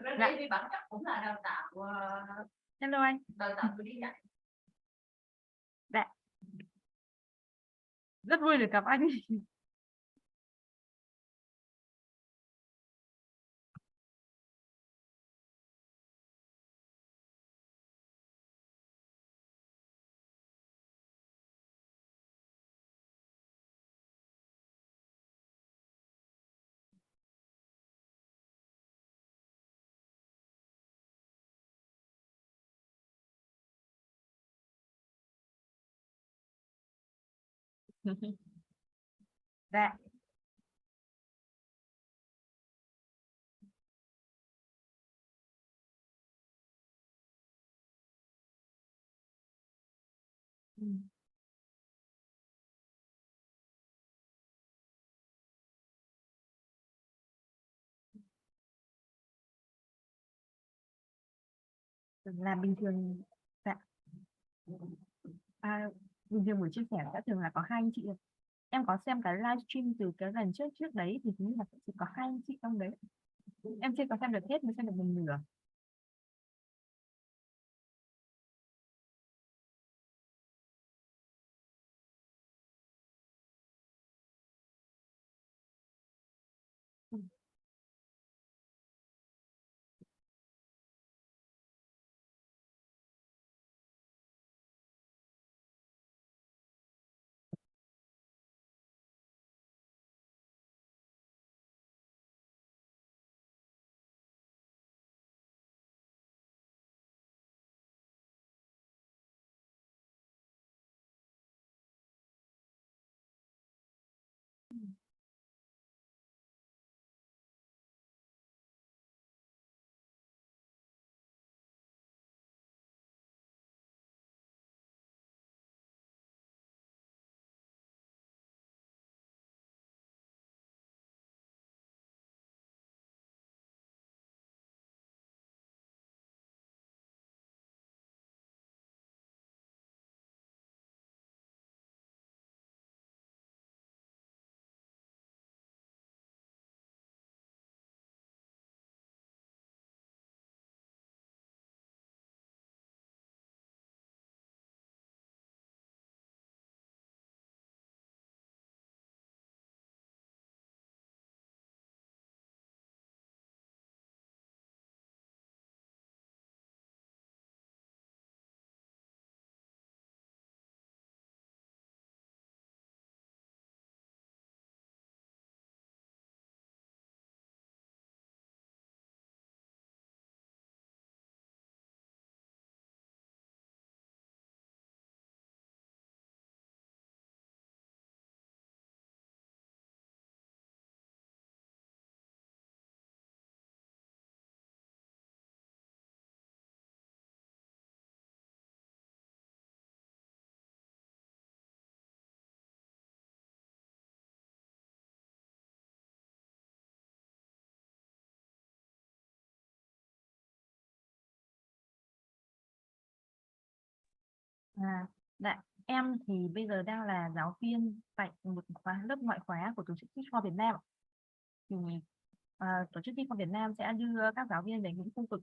Dạ. Thì bản chất cũng là đào tạo. Hello anh. Đào tạo tôi đi dạy. Dạ. Rất vui được gặp anh. Dạ. Ừ. Là bình thường. Dạ. À, bình thường buổi chia sẻ sẽ thường là có hai anh chị. Em có xem cái livestream từ cái lần trước trước đấy thì chính là chỉ có hai anh chị trong đấy. Em chưa có xem được hết, mới xem được một nửa. Ừ. À, dạ. Em thì bây giờ đang là giáo viên tại một khóa lớp ngoại khóa của tổ chức Teach for Việt Nam. Thì tổ chức Teach for Việt Nam sẽ đưa các giáo viên về những khu vực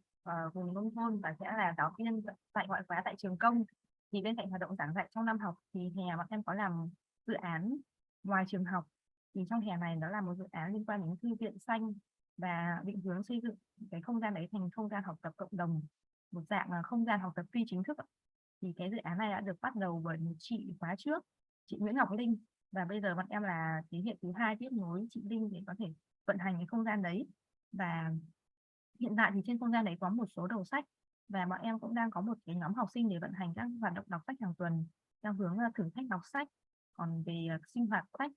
vùng nông thôn và sẽ là giáo viên tại ngoại khóa tại trường công. Thì bên cạnh hoạt động giảng dạy trong năm học thì hè bọn em có làm dự án ngoài trường học. Thì trong hè này đó là một dự án liên quan đến thư viện xanh và định hướng xây dựng cái không gian đấy thành không gian học tập cộng đồng, một dạng không gian học tập phi chính thức ạ. Thì cái dự án này đã được bắt đầu bởi một chị khóa trước, chị Nguyễn Ngọc Linh, và bây giờ bọn em là thế hệ thứ hai tiếp nối chị Linh để có thể vận hành cái không gian đấy. Và hiện tại thì trên không gian đấy có một số đầu sách và bọn em cũng đang có một cái nhóm học sinh để vận hành các hoạt động đọc sách hàng tuần theo hướng là thử thách đọc sách. Còn về sinh hoạt sách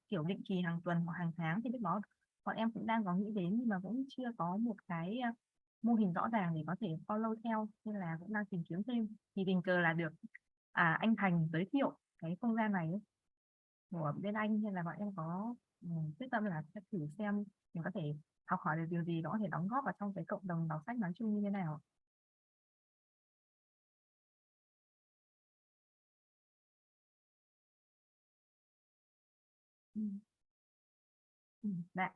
kiểu định kỳ hàng tuần hoặc hàng tháng thì lúc đó bọn em cũng đang có nghĩ đến nhưng mà cũng chưa có một cái mô hình rõ ràng để có thể follow theo, nên là cũng đang tìm kiếm thêm. Thì tình cờ là được anh Thành giới thiệu cái không gian này ấy, của bên anh, nên là bọn em có quyết tâm là sẽ thử xem mình có thể học hỏi được điều gì đó có thể đóng góp vào trong cái cộng đồng đọc sách nói chung như thế nào. Ừ. Ừ. Dạ.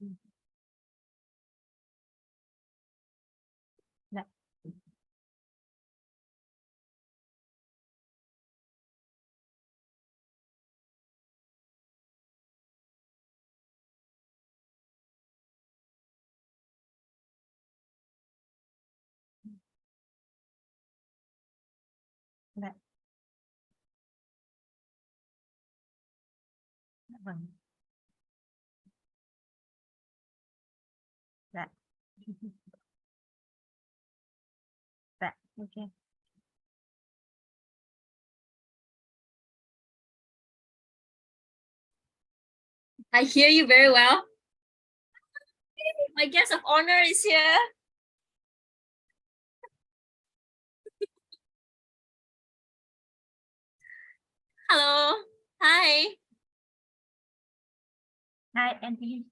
Dạ. Dạ. Dạ, vâng. Dạ. Dạ, ok. I hear you very well. My guest of honor is here. Hello. Hi. Hai em đi.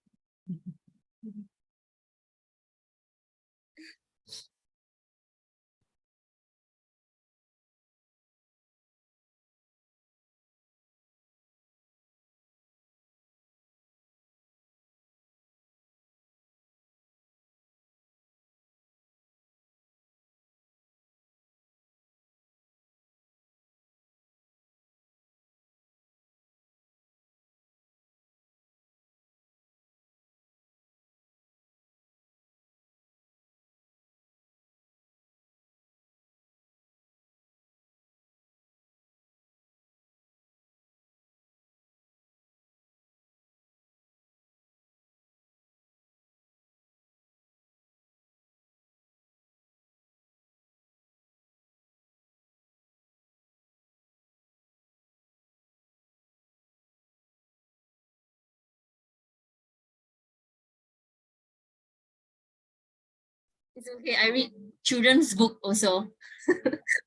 It's okay. I read children's book also.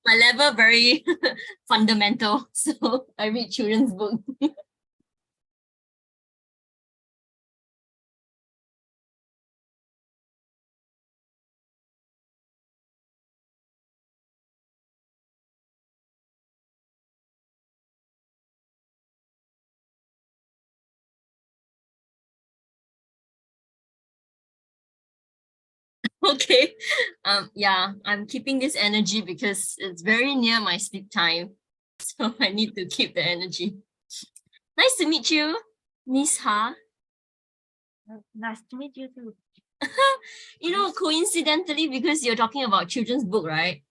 My level very fundamental, so I read children's book. Okay. Yeah, I'm keeping this energy because it's very near my sleep time. So I need to keep the energy. Nice to meet you, Miss Ha. Nice to meet you too. You know, coincidentally, because you're talking about children's book, right?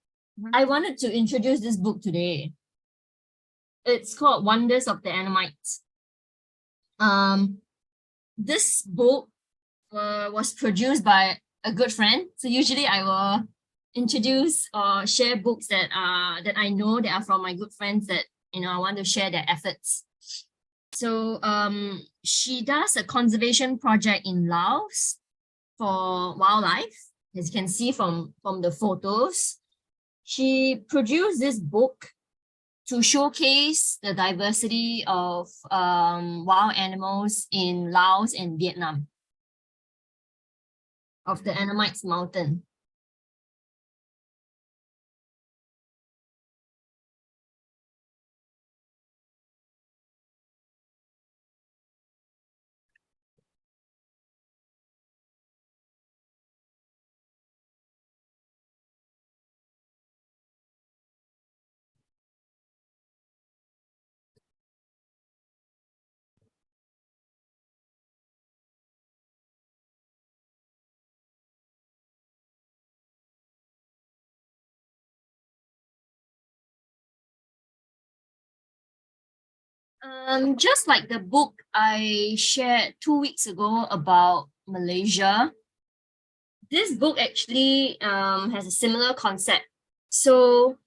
I wanted to introduce this book today. It's called Wonders of the Annamites. This book was produced by a good friend. So usually I will introduce or share books that I know that are from my good friends that I want to share their efforts. So she does a conservation project in Laos for wildlife, as you can see from the photos. She produced this book to showcase the diversity of wild animals in Laos and Vietnam, of the Annamites Mountain. Just like the book I shared 2 weeks ago about Malaysia, this book actually has a similar concept. So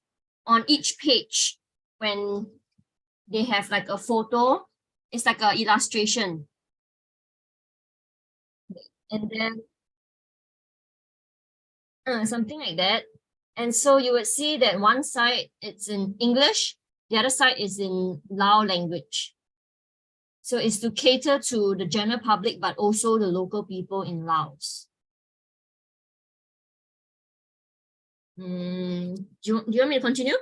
on each page, when they have like a photo, it's like an illustration. And then something like that. And so you would see that one side it's in English, the other side is in Lao language. So it's to cater to the general public, but also the local people in Laos. Do you want me to continue?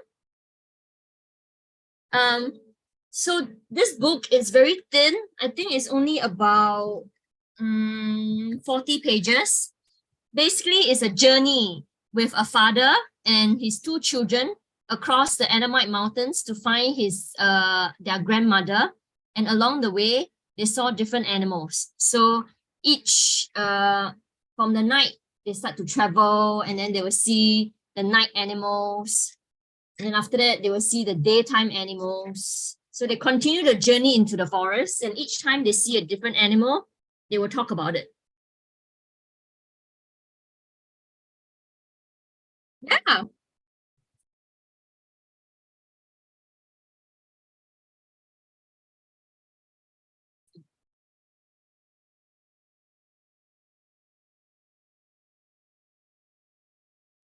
So this book is very thin. I think it's only about 40 pages. Basically, it's a journey with a father and his 2 children across the Annamite Mountains to find their grandmother. And along the way, they saw different animals. So each, from the night, they start to travel, and then they will see the night animals. And then after that, they will see the daytime animals. So they continue the journey into the forest, and each time they see a different animal, they will talk about it. Yeah.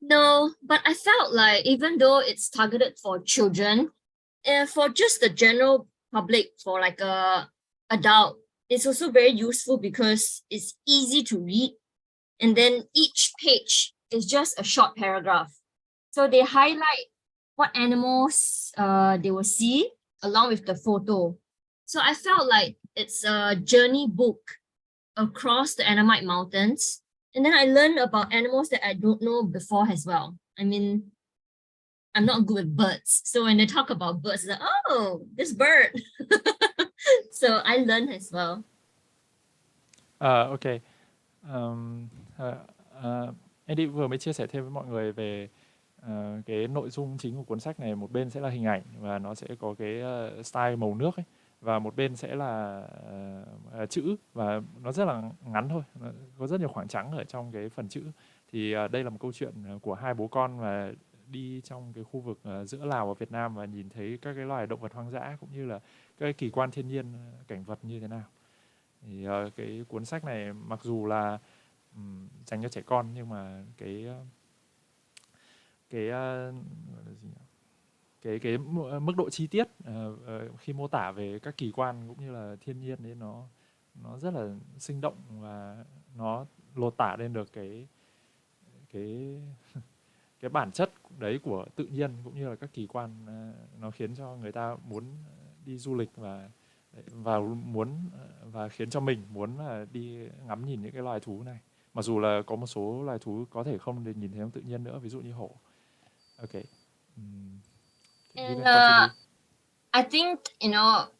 No, but I felt like even though it's targeted for children, for just the general public, for like a adult, it's also very useful because it's easy to read. And then each page is just a short paragraph. So they highlight what animals they will see along with the photo. So I felt like it's a journey book across the Annamite Mountains. And then I learned about animals that I don't know before as well. I mean, I'm not good with birds. So when they talk about birds, like, oh, this bird. So I learned as well. Ok. Andy vừa mới chia sẻ thêm với mọi người về cái nội dung chính của cuốn sách này. Một bên sẽ là hình ảnh và nó sẽ có cái style màu nước ấy. Và một bên sẽ là chữ và nó rất là ngắn thôi. Nó có rất nhiều khoảng trắng ở trong cái phần chữ. Thì đây là một câu chuyện của 2 bố con và đi trong cái khu vực giữa Lào và Việt Nam và nhìn thấy các cái loài động vật hoang dã cũng như là các cái kỳ quan thiên nhiên, cảnh vật như thế nào. Thì cái cuốn sách này mặc dù là dành cho trẻ con nhưng mà cái mức độ chi tiết khi mô tả về các kỳ quan cũng như là thiên nhiên ấy nó rất là sinh động và nó lột tả lên được cái bản chất đấy của tự nhiên cũng như là các kỳ quan. Nó khiến cho người ta muốn đi du lịch và khiến cho mình muốn đi ngắm nhìn những cái loài thú này. Mặc dù là có một số loài thú có thể không được nhìn thấy trong tự nhiên nữa, ví dụ như hổ. Okay. And I think,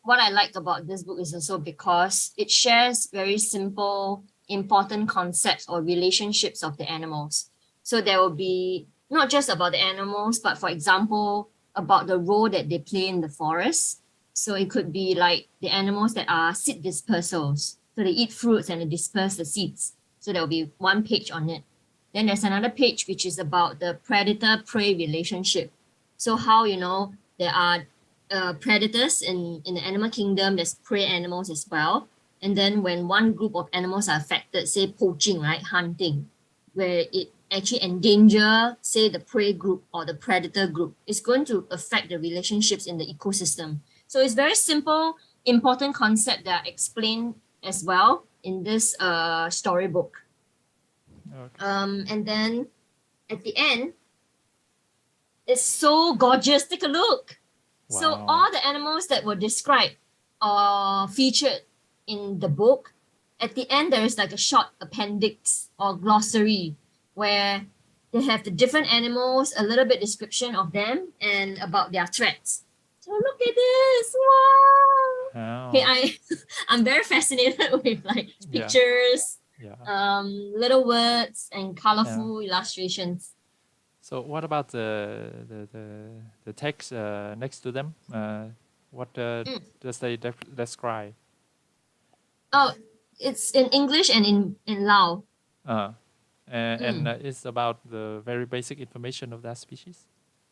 what I like about this book is also because it shares very simple, important concepts or relationships of the animals. So there will be not just about the animals, but for example, about the role that they play in the forest. So it could be like the animals that are seed dispersals. So they eat fruits and they disperse the seeds. So there will be 1 page on it. Then there's another page which is about the predator-prey relationship. So how, there are predators in the animal kingdom, there's prey animals as well. And then when one group of animals are affected, say poaching, right, hunting, where it actually endanger, say, the prey group or the predator group, it's going to affect the relationships in the ecosystem. So it's very simple, important concept that are explained as well in this storybook. Okay. And then at the end, it's so gorgeous. Take a look. Wow. So all the animals that were described or featured in the book, at the end, there is like a short appendix or glossary where they have the different animals, a little bit description of them and about their threats. So look at this. Wow. Oh. Okay, I'm very fascinated with like pictures, little words and colorful illustrations. So what about the text next to them? What does they describe? Oh, it's in English and in Lao. And it's about the very basic information of that species?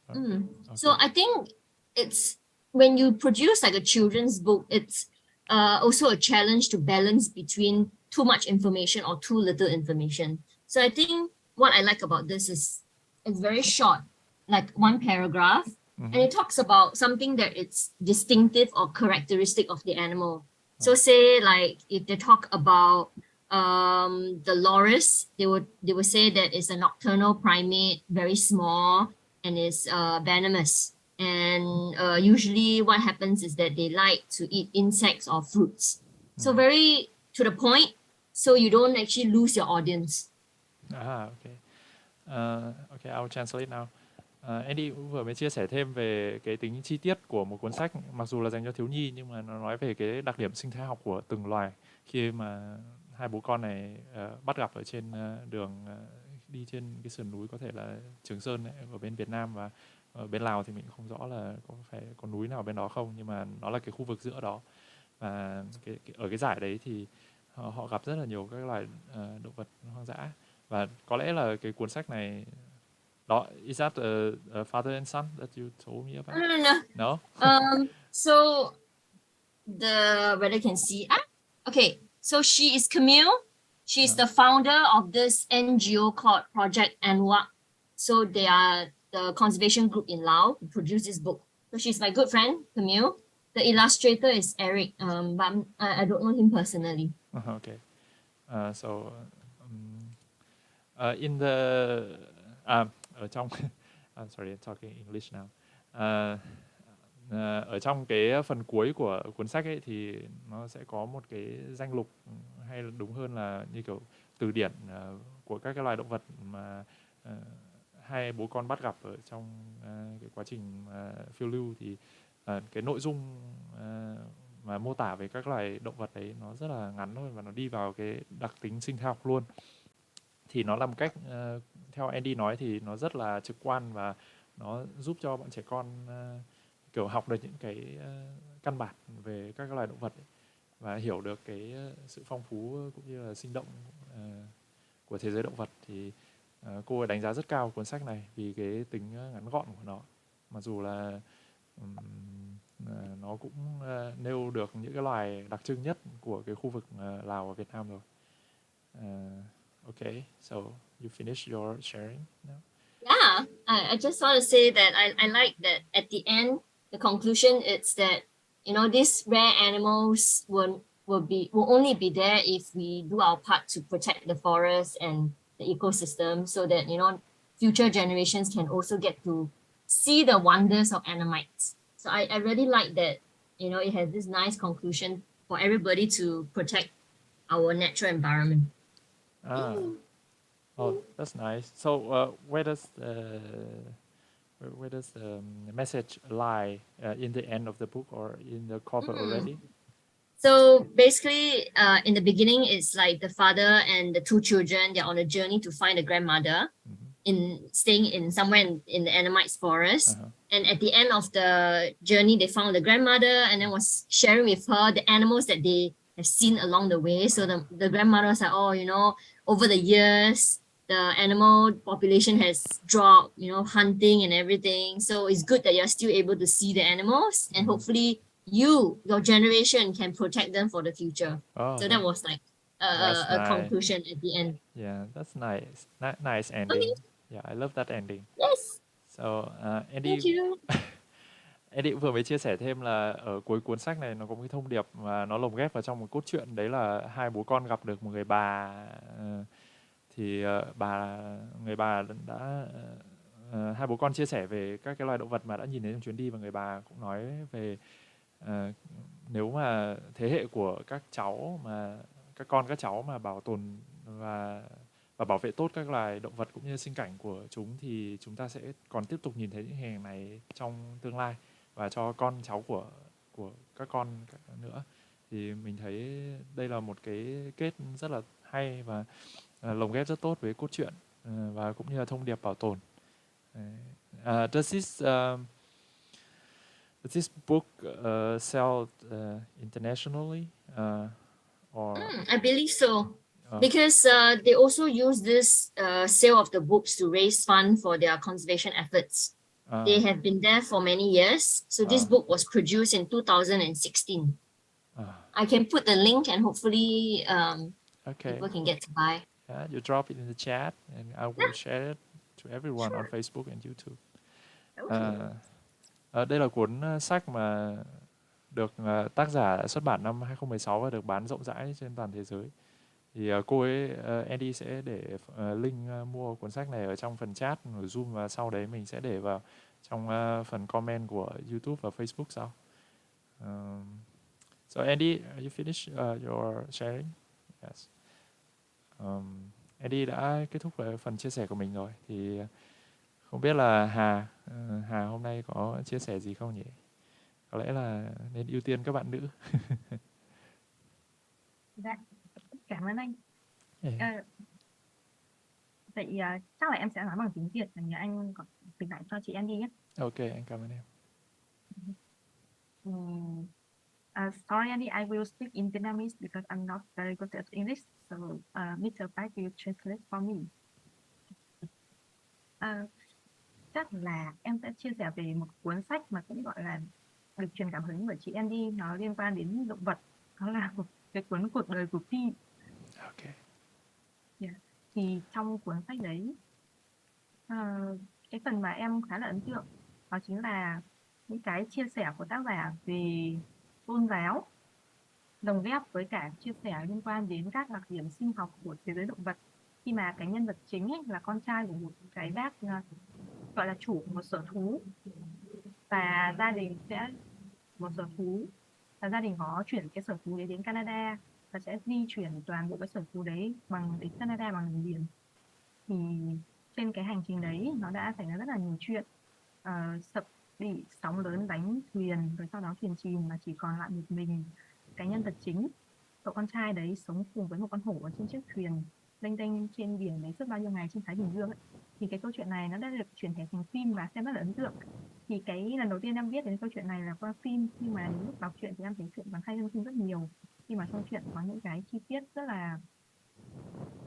Okay. So I think it's when you produce like a children's book, it's also a challenge to balance between too much information or too little information. So I think what I like about this is it's very short, like 1 paragraph, and it talks about something that it's distinctive or characteristic of the animal. So say like if they talk about the loris, they would say that it's a nocturnal primate, very small, and is venomous. And usually what happens is that they like to eat insects or fruits. So very to the point, so you don't actually lose your audience. Okay. Okay, I'll translate now. Andy cũng vừa mới chia sẻ thêm về cái tính chi tiết của một cuốn sách, mặc dù là dành cho thiếu nhi nhưng mà nó nói về cái đặc điểm sinh thái học của từng loài khi mà hai bố con này bắt gặp ở trên đường đi trên cái sườn núi, có thể là Trường Sơn ấy, ở bên Việt Nam, và ở bên Lào thì mình không rõ là có núi nào bên đó không, nhưng mà nó là cái khu vực giữa đó. Và ở cái giải đấy thì họ gặp rất là nhiều các loài động vật hoang dã, và có lẽ là cái cuốn sách này đó. Is that a father and son that you told me about? No. No? So the whether can see okay. So she is Camille. She's the founder of this NGO called Project Anwak. So they are the conservation group in Laos who produced this book. So she's my good friend, Camille. The illustrator is Eric, but I don't know him personally. Okay. In the ở trong I'm sorry, I'm talking English now. Ở trong cái phần cuối của cuốn sách ấy thì nó sẽ có một cái danh lục, hay là đúng hơn là như kiểu từ điển của các cái loài động vật mà hai bố con bắt gặp ở trong cái quá trình phiêu lưu. Thì cái nội dung mà mô tả về các loài động vật đấy nó rất là ngắn thôi, và nó đi vào cái đặc tính sinh thái học luôn. Thì nó là một cách, theo Andy nói thì nó rất là trực quan, và nó giúp cho bọn trẻ con kiểu học được những cái căn bản về các loài động vật ấy, và hiểu được cái sự phong phú cũng như là sinh động của thế giới động vật. Thì cô ấy đánh giá rất cao cuốn sách này vì cái tính ngắn gọn của nó, mặc dù là nó cũng nêu được những cái loài đặc trưng nhất của cái khu vực Lào và Việt Nam rồi. Okay, so you finished your sharing now? Yeah, I just want to say that I like that at the end, the conclusion is that, you know, these rare animals will only be there if we do our part to protect the forest and the ecosystem, so that, you know, future generations can also get to see the wonders of animates. So I really like that, you know, it has this nice conclusion for everybody to protect our natural environment. Oh, that's nice. So where does the message lie, in the end of the book or in the cover already? So basically, in the beginning, it's like the father and the two children, they're on a journey to find the grandmother staying in somewhere in the Annamites forest. And at the end of the journey, they found the grandmother and then was sharing with her the animals that they have seen along the way. So the grandmother was like, oh, you know, over the years, the animal population has dropped, you know, hunting and everything. So it's good that you're still able to see the animals, and hopefully your generation can protect them for the future. So that was like a nice. conclusion at the end. Yeah, that's nice. Nice ending. Okay. Yeah, I love that ending. Yes. So Andy, Thank you. Andy vừa mới chia sẻ thêm là ở cuối cuốn sách này nó có một cái thông điệp mà nó lồng ghép vào trong một cốt truyện, đấy là hai bố con gặp được một người bà. Thì người bà đã hai bố con chia sẻ về các cái loài động vật mà đã nhìn thấy trong chuyến đi, và người bà cũng nói về nếu mà thế hệ của các cháu mà bảo tồn và bảo vệ tốt các loài động vật cũng như sinh cảnh của chúng, thì chúng ta sẽ còn tiếp tục nhìn thấy những hình ảnh này trong tương lai, và cho con cháu của các con nữa. Thì mình thấy đây là một cái kết rất là hay và lồng ghép rất tốt với cốt truyện và cũng như là thông điệp bảo tồn. Does this book sell internationally or? I believe so. Because they also use this sale of the books to raise funds for their conservation efforts. They have been there for many years. So this book was produced in 2016. I can put the link and hopefully people can get to buy. Yeah, you drop it in the chat and I will share it to everyone on Facebook and YouTube. Đây là cuốn sách mà được tác giả xuất bản năm 2016 và được bán rộng rãi trên toàn thế giới. Thì cô ấy, Andy sẽ để link mua cuốn sách này ở trong phần chat của Zoom, và sau đấy mình sẽ để vào trong phần comment của YouTube và Facebook sau. So Andy, are you finished your sharing? Yes. Eddie đã kết thúc phần chia sẻ của mình rồi. Thì không biết là Hà hôm nay có chia sẻ gì không nhỉ? Có lẽ là nên ưu tiên các bạn nữ. Dạ, cảm ơn anh. Ừ. Vậy chắc là em sẽ nói bằng tiếng Việt, và nhờ anh có dịch lại cho chị em đi nhé. Ok, anh cảm ơn em. Sorry, Andy, I will speak in Vietnamese because I'm not very good at English. So, Mr. Bach will translate for me. Chắc là em sẽ chia sẻ về một cuốn sách mà cũng gọi là được truyền cảm hứng bởi chị Andy, nó liên quan đến động vật. Đó là cái cuốn Cuộc đời của Phi. Ok. Thì trong cuốn sách đấy, cái phần mà em khá là ấn tượng đó chính là những cái chia sẻ của tác giả về tôn giáo, lồng ghép với cả chia sẻ liên quan đến các đặc điểm sinh học của thế giới động vật, khi mà cái nhân vật chính ấy là con trai của một cái bác gọi là chủ của một sở thú, và gia đình sẽ một sở thú, và gia đình có chuyển cái sở thú đấy đến Canada và sẽ di chuyển toàn bộ cái sở thú đấy đến Canada bằng đường biển. Thì trên cái hành trình đấy nó đã xảy ra rất là nhiều chuyện, bị sóng lớn đánh thuyền, rồi sau đó thuyền chìm mà chỉ còn lại một mình cái nhân vật chính, cậu con trai đấy, sống cùng với một con hổ ở trên chiếc thuyền lênh đênh trên biển đấy suốt bao nhiêu ngày trên Thái Bình Dương ấy. Thì cái câu chuyện này nó đã được chuyển thể thành phim và xem rất là ấn tượng. Thì cái lần đầu tiên em biết đến câu chuyện này là qua phim, nhưng mà lúc đọc truyện thì em thấy truyện còn hay hơn phim rất nhiều, khi mà trong truyện có những cái chi tiết rất là,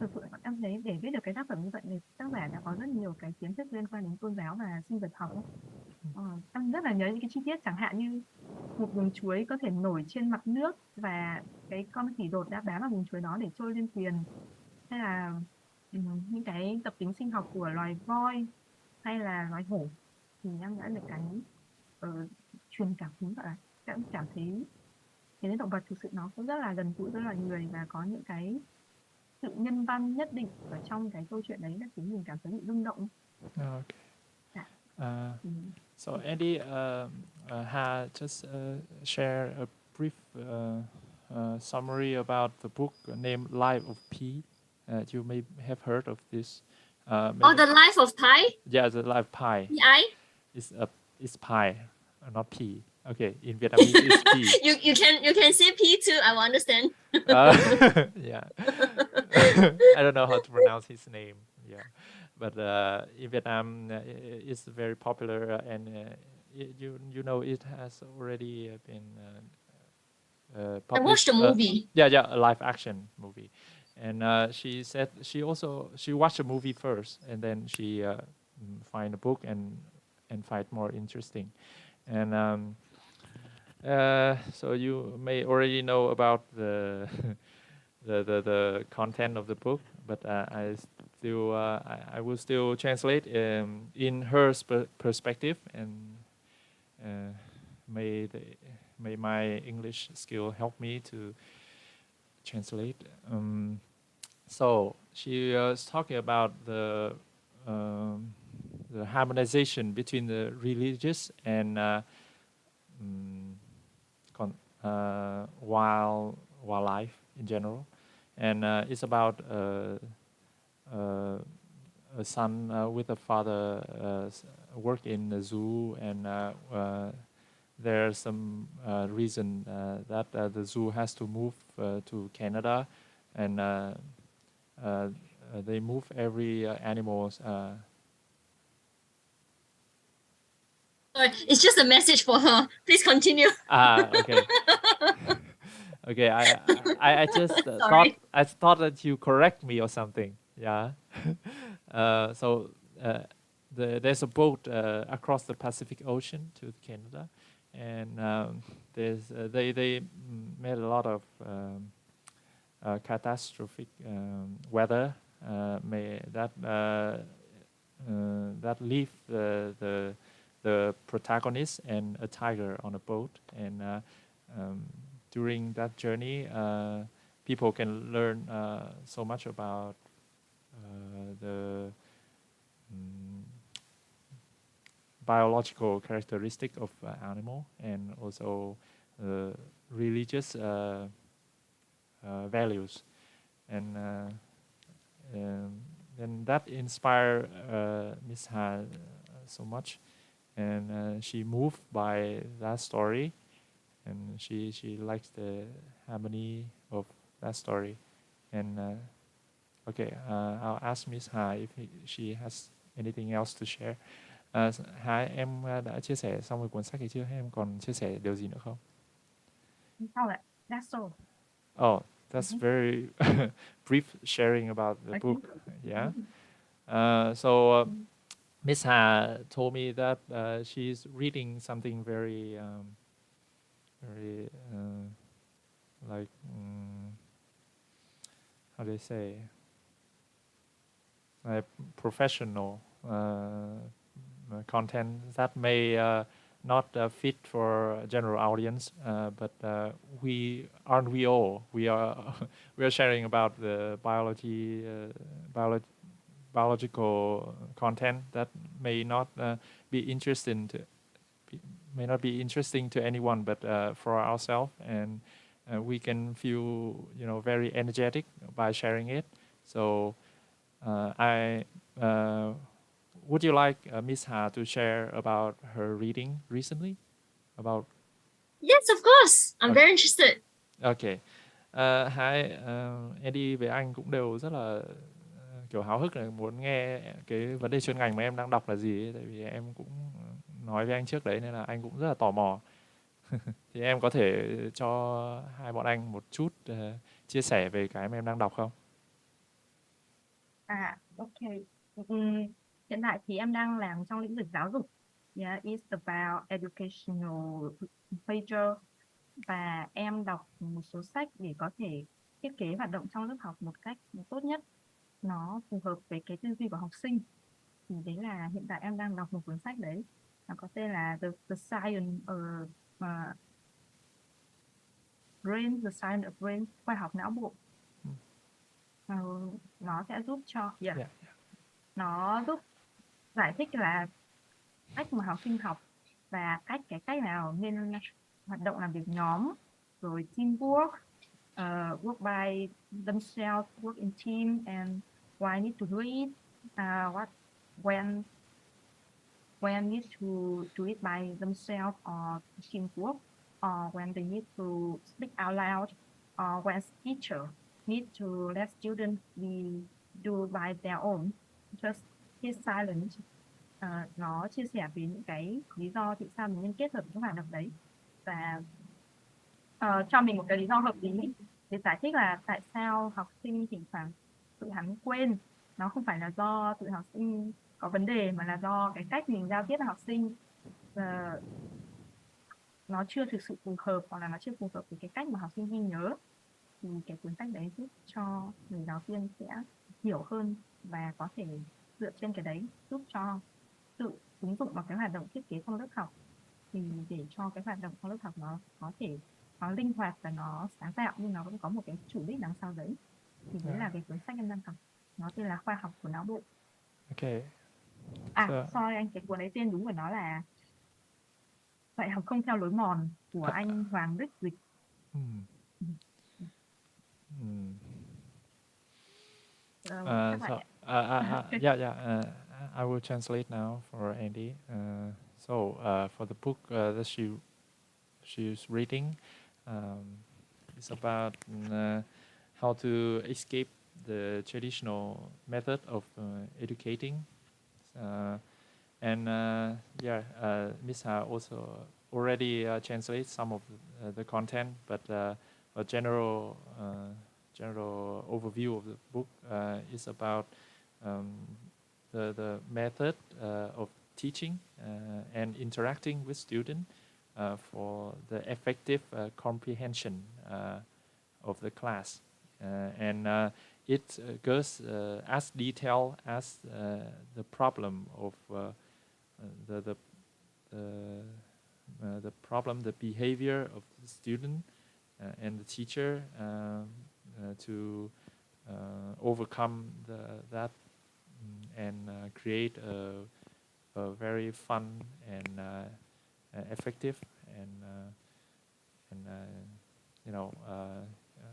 thực sự em thấy để viết được cái tác phẩm như vậy thì tác giả đã có rất nhiều cái kiến thức liên quan đến tôn giáo và sinh vật học ấy. Em rất là nhớ những cái chi tiết, chẳng hạn như một vùng chuối có thể nổi trên mặt nước và cái con khỉ đột đã bám vào vùng chuối đó để trôi lên thuyền, hay là những cái tập tính sinh học của loài voi hay là loài hổ. Thì em đã được cái truyền cảm hứng, gọi là em cảm thấy thế nên động vật thực sự nó cũng rất là gần gũi với loài người, và có những cái sự nhân văn nhất định ở trong cái câu chuyện đấy, là khiến mình cảm thấy bị rung động. Okay. So Andy, Hà just share a brief summary about the book named Life of Pi. You may have heard of this. The Life of Pi? Yeah, the Life Pi. Pi? It's pi, not P. Okay, in Vietnamese it's P. You can say P too, I will understand. Yeah. I don't know how to pronounce his name. Yeah, but in Vietnam it's very popular, and you know it has already been published. I watched the movie. Yeah, a live action movie, and she said she watched the movie first, and then she find a book and find more interesting, and so you may already know about the the content of the book, but I will still translate in her perspective, and may my English skill help me to translate. So she was talking about the harmonization between the religious and wildlife in general, and it's about a son with a father work in the zoo, and there's some reason that the zoo has to move to Canada, and they move every animals. Sorry, it's just a message for her. Please continue. Okay. Okay, I just thought that you correct me or something. Yeah. So there's a boat across the Pacific Ocean to Canada, and they made a lot of catastrophic weather that leave the protagonist and a tiger on a boat, and during that journey, people can learn so much about the biological characteristic of animal, and also religious values, and and that inspired Miss Ha so much, and she moved by that story, and she likes the harmony of that story, and okay, I'll ask Miss Ha if she has anything else to share. Hà, em đã chia sẻ xong rồi cuốn sách ấy chưa? Hay em còn chia sẻ điều gì nữa không? Sau lại that's all. Oh, that's very brief sharing about the book. Yeah. So Miss Ha told me that she's reading something very, very like how do you say, like professional content that may not fit for a general audience, but we all we are we are sharing about the biological content that may not be interesting to may not be interesting to anyone, but for ourselves, and we can feel very energetic by sharing it. So I would you like Miss Ha to share about her reading recently? About Yes, of course. I'm very interested. okay. Hai Eddie với anh cũng đều rất là kiểu háo hức là muốn nghe cái vấn đề chuyên ngành mà em đang đọc là gì ấy, tại vì em cũng nói với anh trước đấy nên là anh cũng rất là tò mò. Thì em có thể cho hai bọn anh một chút chia sẻ về cái mà em đang đọc không? Ok. Hiện tại thì em đang làm trong lĩnh vực giáo dục. Yeah, it's about educational major. Và em đọc một số sách để có thể thiết kế hoạt động trong lớp học một cách tốt nhất, nó phù hợp với cái tư duy của học sinh. Thì đấy là hiện tại em đang đọc một cuốn sách đấy, nó có tên là The Science of Brain, The Science of Brain, khoa học não bộ. Nó sẽ giúp cho nó giúp giải thích là cách mà học sinh học và cái cách nào nên hoạt động làm việc nhóm, rồi teamwork, work by themselves, work in team, and why need to do it, when need to do it by themselves or teamwork, or when they need to speak out loud, or when teacher need to let students do by their own, just keep silent. Nó chia sẻ về những cái lý do tại sao mình nên kết hợp những hoạt động đấy, và cho mình một cái lý do hợp lý để giải thích là tại sao học sinh thỉnh thoảng tự hắn quên. Nó không phải là do tự học sinh có vấn đề, mà là do cái cách mình giao tiếp với học sinh nó chưa thực sự phù hợp, hoặc là nó chưa phù hợp với cái cách mà học sinh ghi nhớ. Thì cái cuốn sách đấy giúp cho người giáo viên sẽ hiểu hơn và có thể dựa trên cái đấy giúp cho tự ứng dụng vào cái hoạt động thiết kế trong lớp học, thì để cho cái hoạt động trong lớp học nó có thể nó linh hoạt và nó sáng tạo, nhưng nó vẫn có một cái chủ đích đằng sau đấy. Thì đấy là cái cuốn sách em đang đọc, nó tên là Khoa học của não bộ. Okay. Sorry anh, cái cuốn ấy tên đúng của nó là Dạy học không theo lối mòn của anh Hoàng Đức Dịch. I will translate now for Andy. For the book that she's reading, it's about how to escape the traditional method of educating, Miss Ha also already translates some of the content, but a general overview of the book is about the method of teaching and interacting with students for the effective comprehension of the class, and it goes as detailed as the problem of the problem, the behavior of the student and the teacher to overcome that and create a very fun and effective and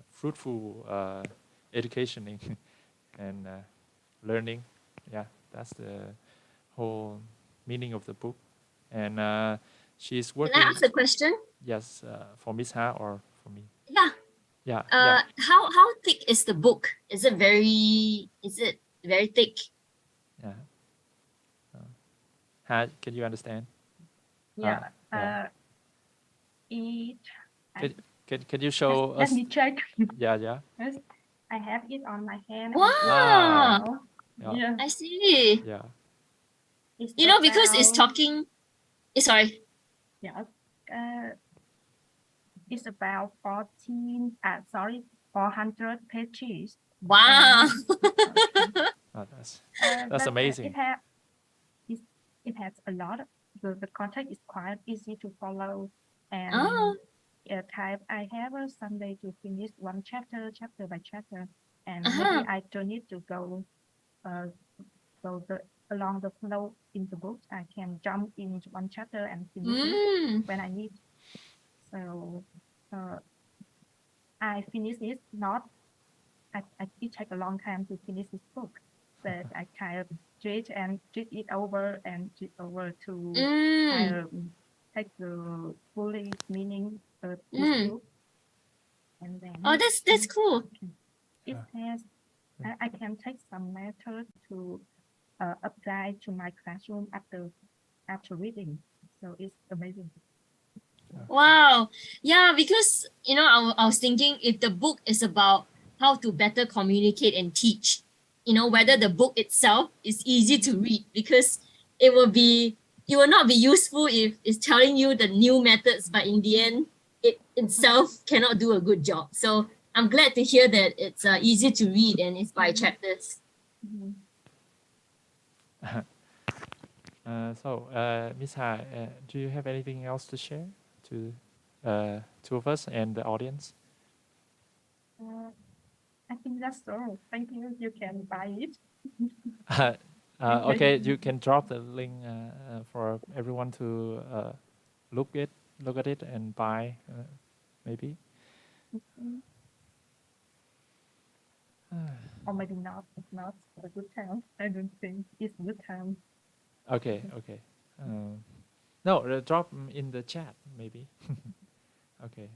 fruitful education and learning. Yeah, that's the whole meaning of the book. And she's Can working. I ask a question? Yes, for Miss Ha or for me? Yeah. Yeah, yeah. How thick is the book? Is it very thick? Yeah. Ha, can you understand? Yeah. Yeah. It. Can you show Let us? me check. Yeah, yeah. Yes, I have it on my hand. Wow. Ah. Yeah. Yeah. I see. Yeah. It's You know, because it's about- talking. Sorry. Yeah. It's about 400 pages. Wow. Oh, that's amazing. It has a lot. The content is quite easy to follow, and Oh. I have a Sunday to finish one chapter by chapter, and Uh-huh. maybe I don't need to go along the flow in the book. I can jump into one chapter and finish it when I need. So I finish it. It take a long time to finish this book, but I kind of read it over to kind of take the fully meaning of this book. And then that's cool. it has I can take some method to apply to my classroom after reading. So it's amazing. Wow. Yeah, because I was thinking if the book is about how to better communicate and teach, whether the book itself is easy to read, because it will not be useful if it's telling you the new methods, but in the end it itself cannot do a good job. So I'm glad to hear that it's easy to read and it's by chapters. Miss Ha, do you have anything else to share to two of us and the audience? I think that's all. Thank you. You can buy it. Okay, you can drop the link for everyone to look at it and buy, maybe. Or maybe not. It's not a good time. I don't think it's a good time. Okay. No, drop in the chat, maybe. Okay.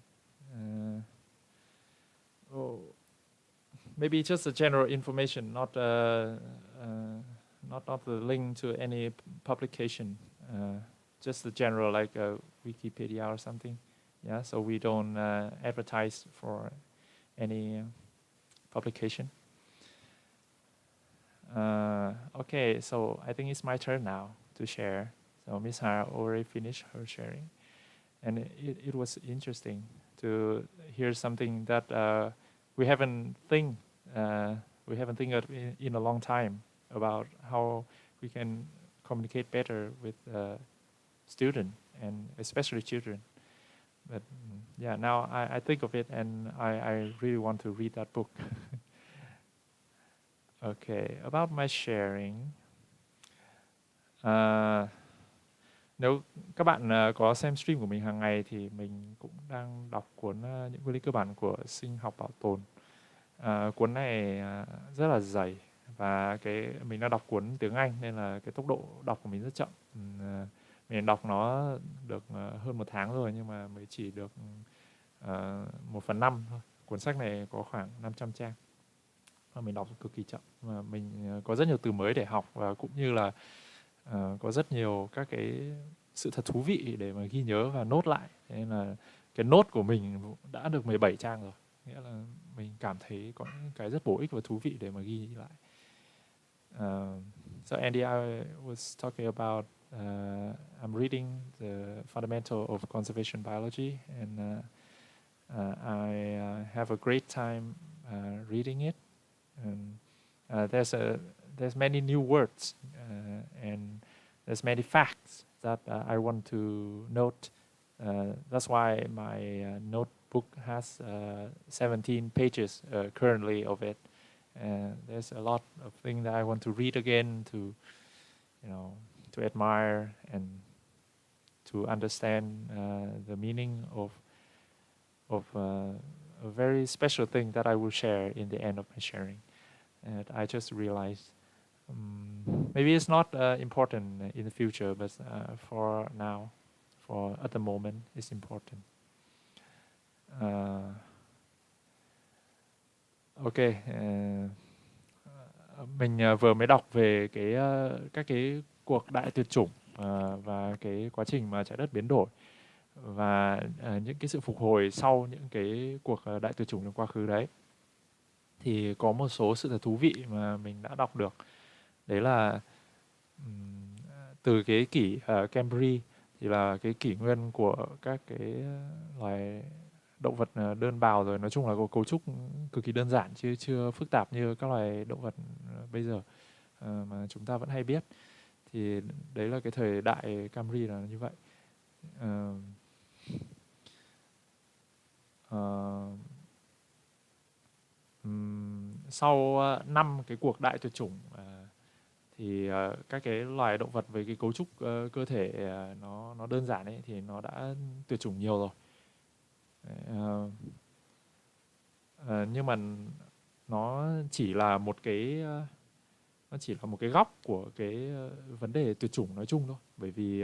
Maybe just a general information, not the link to any publication. Just the general, like Wikipedia or something. Yeah, so we don't advertise for any publication. Okay, so I think it's my turn now to share. So Miss Ha already finished her sharing, and it was interesting to hear something that we haven't think of in a long time, about how we can communicate better with students and especially children. But yeah, now I think of it, and I really want to read that book. Okay, about my sharing. Nếu các bạn có xem stream của mình hàng ngày thì mình cũng đang đọc cuốn Những nguyên lý cơ bản của sinh học bảo tồn. Cuốn này rất là dày, và mình đang đọc cuốn tiếng Anh nên là cái tốc độ đọc của mình rất chậm. Mình đọc nó được hơn 1 tháng rồi, nhưng mà mới chỉ được 1/5 thôi. Cuốn sách này có khoảng 500 trang. Và mình đọc cực kỳ chậm, và mình có rất nhiều từ mới để học, và cũng như là có rất nhiều các cái sự thật thú vị để mà ghi nhớ và nốt lại. Thế nên là cái nốt của mình đã được 17 trang rồi, nghĩa là mình cảm thấy có những cái rất bổ ích và thú vị để mà ghi lại. So Andy, I was talking about I'm reading the fundamental of conservation biology, and I have a great time reading it. And there's many new words, and there's many facts that I want to note. That's why my notebook has 17 pages currently of it. There's a lot of things that I want to read again, to admire and to understand the meaning of a very special thing that I will share in the end of my sharing. and I just realized maybe it's not important in the future, but for now, at the moment, it's important. Ok, mình vừa mới đọc về các cái cuộc đại tuyệt chủng và cái quá trình mà trái đất biến đổi và những cái sự phục hồi sau những cái cuộc đại tuyệt chủng trong quá khứ đấy. Thì có một số sự thật thú vị mà mình đã đọc được. Đấy là từ cái kỷ Cambrian thì là cái kỷ nguyên của các cái loài động vật đơn bào rồi, nói chung là có cấu trúc cực kỳ đơn giản chứ chưa phức tạp như các loài động vật bây giờ mà chúng ta vẫn hay biết. Thì đấy là cái thời đại Cambrian là như vậy. Sau 5 cái cuộc đại tuyệt chủng thì các cái loài động vật với cái cấu trúc cơ thể nó đơn giản ấy thì nó đã tuyệt chủng nhiều rồi. Nhưng mà nó chỉ là một cái góc của cái vấn đề tuyệt chủng nói chung thôi, bởi vì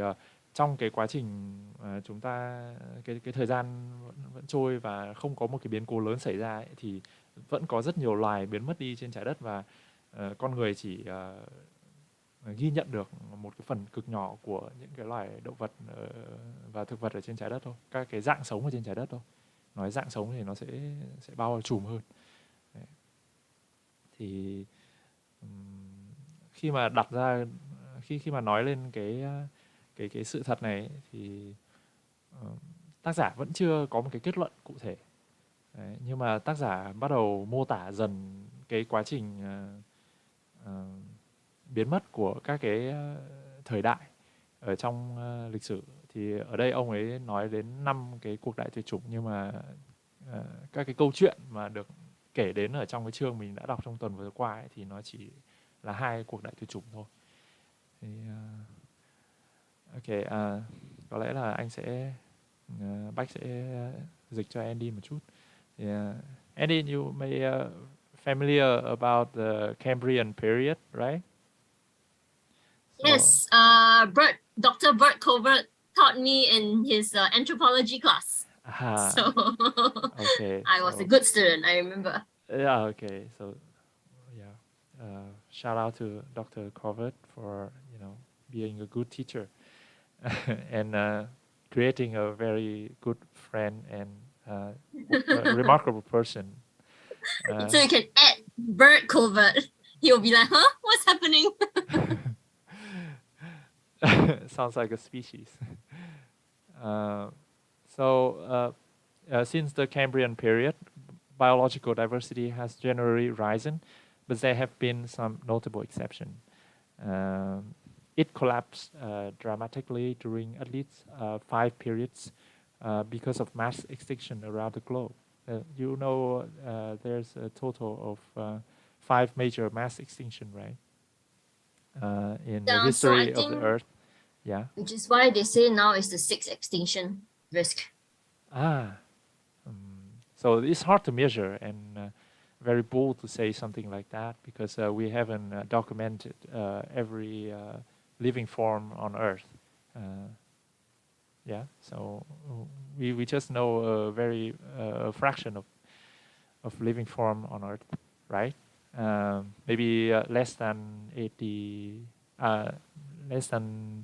trong cái quá trình chúng ta cái thời gian vẫn trôi và không có một cái biến cố lớn xảy ra ấy, thì vẫn có rất nhiều loài biến mất đi trên trái đất, và con người chỉ ghi nhận được một cái phần cực nhỏ của những cái loài động vật và thực vật ở trên trái đất thôi, các cái dạng sống ở trên trái đất thôi. Nói dạng sống thì nó sẽ bao trùm hơn. Đấy. Thì khi mà đặt ra khi mà nói lên cái sự thật này ấy, thì tác giả vẫn chưa có một cái kết luận cụ thể. Đấy, nhưng mà tác giả bắt đầu mô tả dần cái quá trình biến mất của các cái thời đại ở trong lịch sử. Thì ở đây ông ấy nói đến 5 cái cuộc đại tuyệt chủng, nhưng mà các cái câu chuyện mà được kể đến ở trong cái chương mình đã đọc trong tuần vừa qua ấy, thì nó chỉ là 2 cuộc đại tuyệt chủng thôi. Thì, ok, có lẽ là anh sẽ Bách sẽ dịch cho Andy một chút. Andy, you may familiar about the Cambrian period, right? Yes, Dr. Bert Covert taught me in his anthropology class. So okay, I was a good student, I remember. Yeah, okay. So, yeah, shout out to Dr. Covert for, being a good teacher and creating a very good friend and a remarkable person. So you can add Bert Covert. He'll be like, huh? What's happening? Sounds like a species. Since the Cambrian period, biological diversity has generally risen, but there have been some notable exceptions. It collapsed dramatically during at least 5 periods because of mass extinction around the globe. There's a total of 5 major mass extinction, right? In the history of the Earth. Yeah. Which is why they say now is the 6th extinction risk. So it's hard to measure and very bold to say something like that, because we haven't documented every living form on Earth. So we just know a very fraction of living form on Earth, right? Maybe less than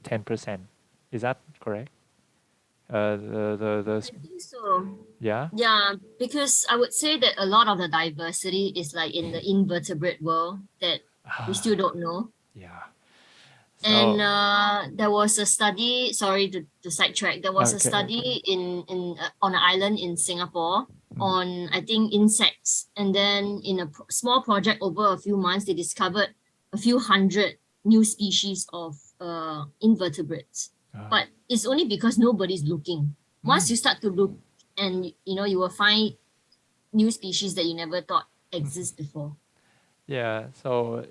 10%. Is that correct? I think so. Yeah? Yeah, because I would say that a lot of the diversity is like in the invertebrate world that we still don't know. Yeah. And there was a study, sorry to sidetrack, there was a study in on an island in Singapore on, I think, insects. And then in a small project over a few months, they discovered a few hundred new species of invertebrates. But it's only because nobody's looking. Once you start to look, and you will find new species that you never thought exist before. Yeah, so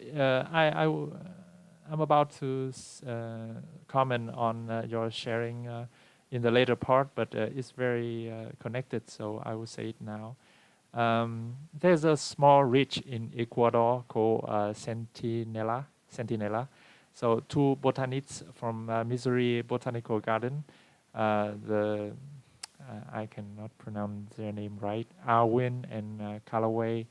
I'm about to comment on your sharing in the later part, but it's very connected, so I will say it now. There's a small ridge in Ecuador called Centinela. So two botanists from Missouri Botanical Garden, I cannot pronounce their name right, Arwin and Callaway,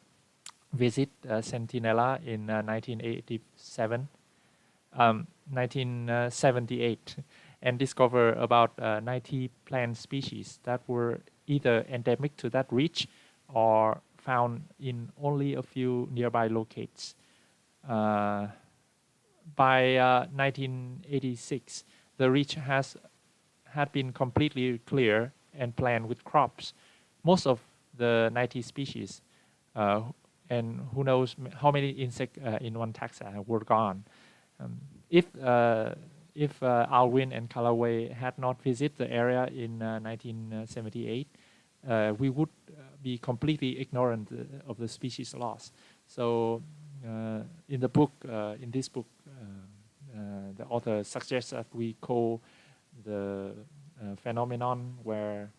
visit Centinela in 1978, and discover about 90 plant species that were either endemic to that ridge or found in only a few nearby locates. By 1986, the ridge had been completely clear and planted with crops. Most of the 90 species, and who knows how many insects in one taxa were gone. If Alwyn and Callaway had not visited the area in 1978, we would be completely ignorant of the species loss. So in this book, the author suggests that we call the phenomenon where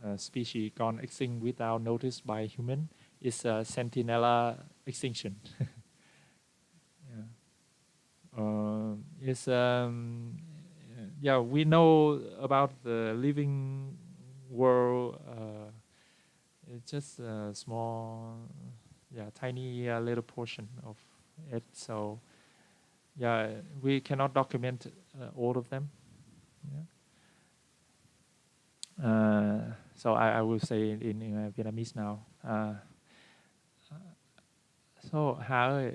a species gone extinct without notice by human is Centinela extinction. We know about the living world. It's just a small, tiny little portion of it. So, we cannot document all of them. So I will say in Vietnamese now. So Hà ơi,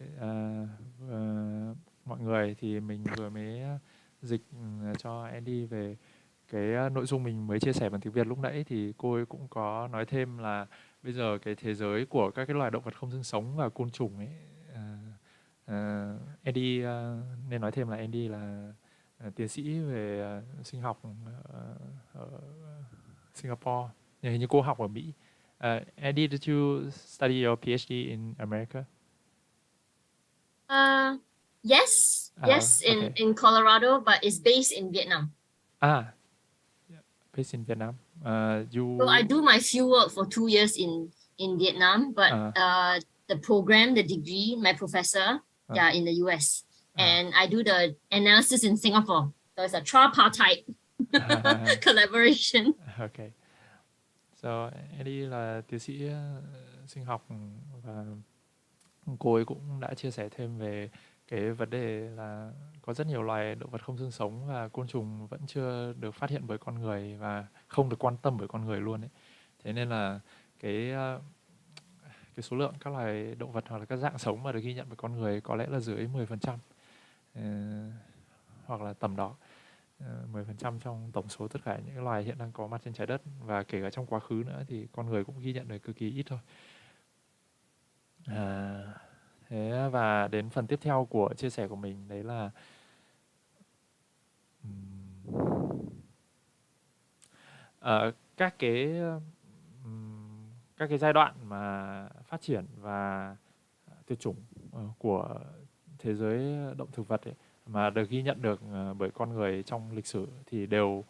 mọi người thì mình vừa mới dịch cho Andy về cái nội dung mình mới chia sẻ bằng tiếng Việt lúc nãy, thì cô ấy cũng có nói thêm là bây giờ cái thế giới của các cái loài động vật không xương sống và côn trùng ấy, Andy nên nói thêm là Andy là tiến sĩ về sinh học ở Singapore, hình như cô học ở Mỹ. Andy, did you study your PhD in America? Yes, okay. in Colorado, but it's based in Vietnam. Based in Vietnam. So I do my fieldwork for 2 years in Vietnam, but the program, the degree, my professor, in the US, and I do the analysis in Singapore. So it's a tripartite collaboration. Okay. So Andy là tiến sĩ sinh học, và cô ấy cũng đã chia sẻ thêm về cái vấn đề là có rất nhiều loài động vật không xương sống và côn trùng vẫn chưa được phát hiện bởi con người và không được quan tâm bởi con người luôn ấy. Thế nên là cái số lượng các loài động vật hoặc là các dạng sống mà được ghi nhận bởi con người có lẽ là dưới 10%, hoặc là tầm đó. 10% trong tổng số tất cả những loài hiện đang có mặt trên trái đất, và kể cả trong quá khứ nữa thì con người cũng ghi nhận được cực kỳ ít thôi. Thế và đến phần tiếp theo của chia sẻ của mình, đấy là các cái giai đoạn mà phát triển và tuyệt chủng của thế giới động thực vật ấy, mà được ghi nhận được bởi con người trong lịch sử thì đều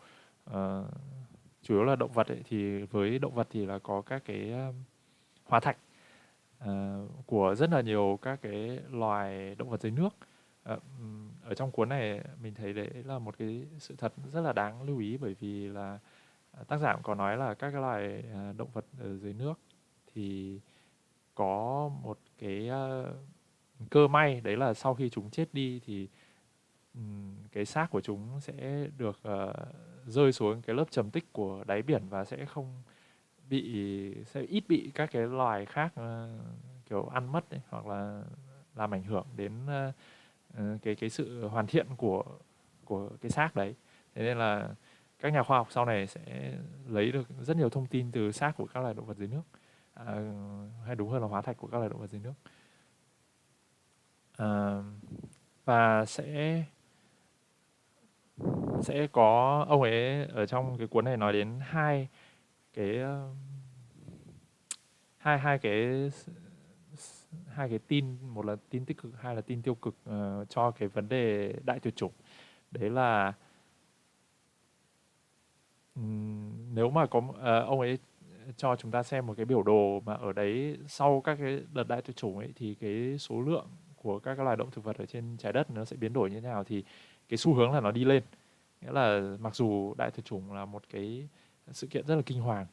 chủ yếu là động vật ấy. Thì với động vật thì là có các cái hóa thạch của rất là nhiều các cái loài động vật dưới nước. Ở trong cuốn này mình thấy đấy là một cái sự thật rất là đáng lưu ý, bởi vì là tác giả cũng có nói là các cái loài động vật ở dưới nước thì có một cái cơ may, đấy là sau khi chúng chết đi thì cái xác của chúng sẽ được rơi xuống cái lớp trầm tích của đáy biển và sẽ ít bị các cái loài khác kiểu ăn mất ấy, hoặc là làm ảnh hưởng đến cái sự hoàn thiện của cái xác đấy. Thế nên là các nhà khoa học sau này sẽ lấy được rất nhiều thông tin từ xác của các loài động vật dưới nước, hay đúng hơn là hóa thạch của các loài động vật dưới nước, và sẽ có ông ấy ở trong cái cuốn này nói đến hai cái tin, một là tin tích cực, hai là tin tiêu cực cho cái vấn đề đại tuyệt chủng. Đấy là nếu mà có ông ấy cho chúng ta xem một cái biểu đồ mà ở đấy sau các cái đợt đại tuyệt chủng ấy thì cái số lượng của các cái loài động thực vật ở trên trái đất nó sẽ biến đổi như thế nào, thì cái xu hướng là nó đi lên. Nghĩa là mặc dù đại tuyệt chủng là một cái sự kiện rất là kinh hoàng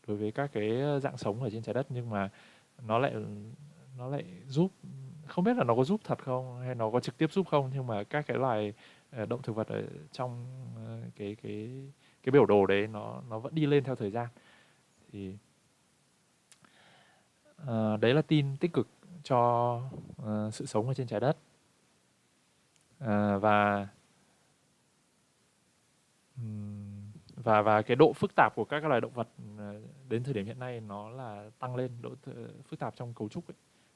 đối với các cái dạng sống ở trên trái đất, nhưng mà nó lại giúp, không biết là nó có giúp thật không hay nó có trực tiếp giúp không, nhưng mà các cái loài động thực vật ở trong cái biểu đồ đấy nó vẫn đi lên theo thời gian. Thì đấy là tin tích cực cho sự sống ở trên trái đất. Và cái độ phức tạp của các loài động vật đến thời điểm hiện nay nó là tăng lên, độ phức tạp trong cấu trúc ấy,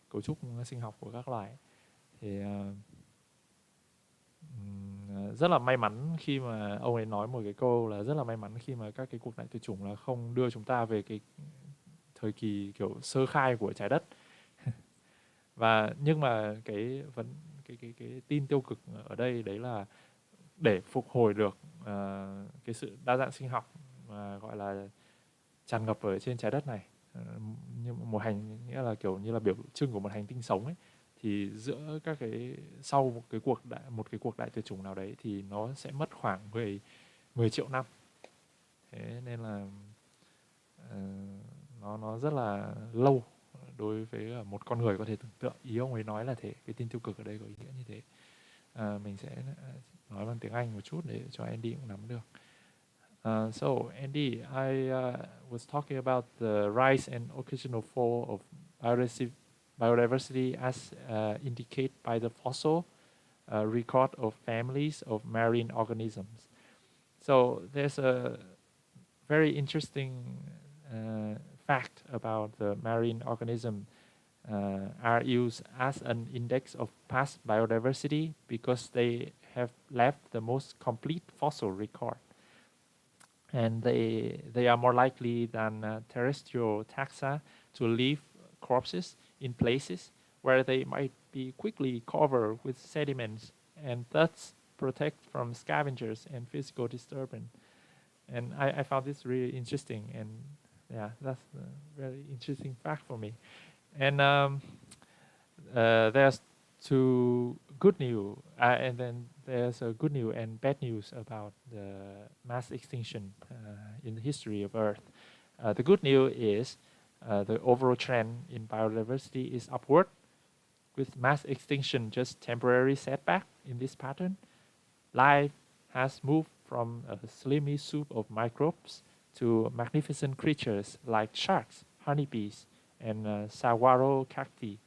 cấu trúc sinh học của các loài ấy. Thì rất là may mắn khi mà ông ấy nói một cái câu là rất là may mắn khi mà các cái cuộc đại tuyệt chủng là không đưa chúng ta về cái thời kỳ kiểu sơ khai của trái đất. Nhưng mà cái tin tiêu cực ở đây đấy là để phục hồi được cái sự đa dạng sinh học mà gọi là tràn ngập ở trên trái đất này, như một nghĩa là kiểu như là biểu trưng của một hành tinh sống ấy, thì giữa các cái sau một cái cuộc đại tuyệt chủng nào đấy thì nó sẽ mất khoảng 10 triệu năm. Thế nên là nó rất là lâu đối với một con người có thể tưởng tượng. Ý ông ấy nói là thế, cái tin tiêu cực ở đây có ý nghĩa như thế. Mình sẽ nói bằng tiếng Anh một chút để cho Andy cũng nắm được. So Andy, I was talking about the rise and occasional fall of biodiversity as indicated by the fossil record of families of marine organisms. So there's a very interesting fact about the marine organism are used as an index of past biodiversity because they have left the most complete fossil record. And they are more likely than terrestrial taxa to leave corpses in places where they might be quickly covered with sediments and thus protect from scavengers and physical disturbance. And I found this really interesting, and yeah, that's a very interesting fact for me. And there's two good news, and then there's a good news and bad news about the mass extinction in the history of Earth. The good news is the overall trend in biodiversity is upward, with mass extinction just temporary setback in this pattern. Life has moved from a slimy soup of microbes to magnificent creatures like sharks, honeybees, and saguaro cacti.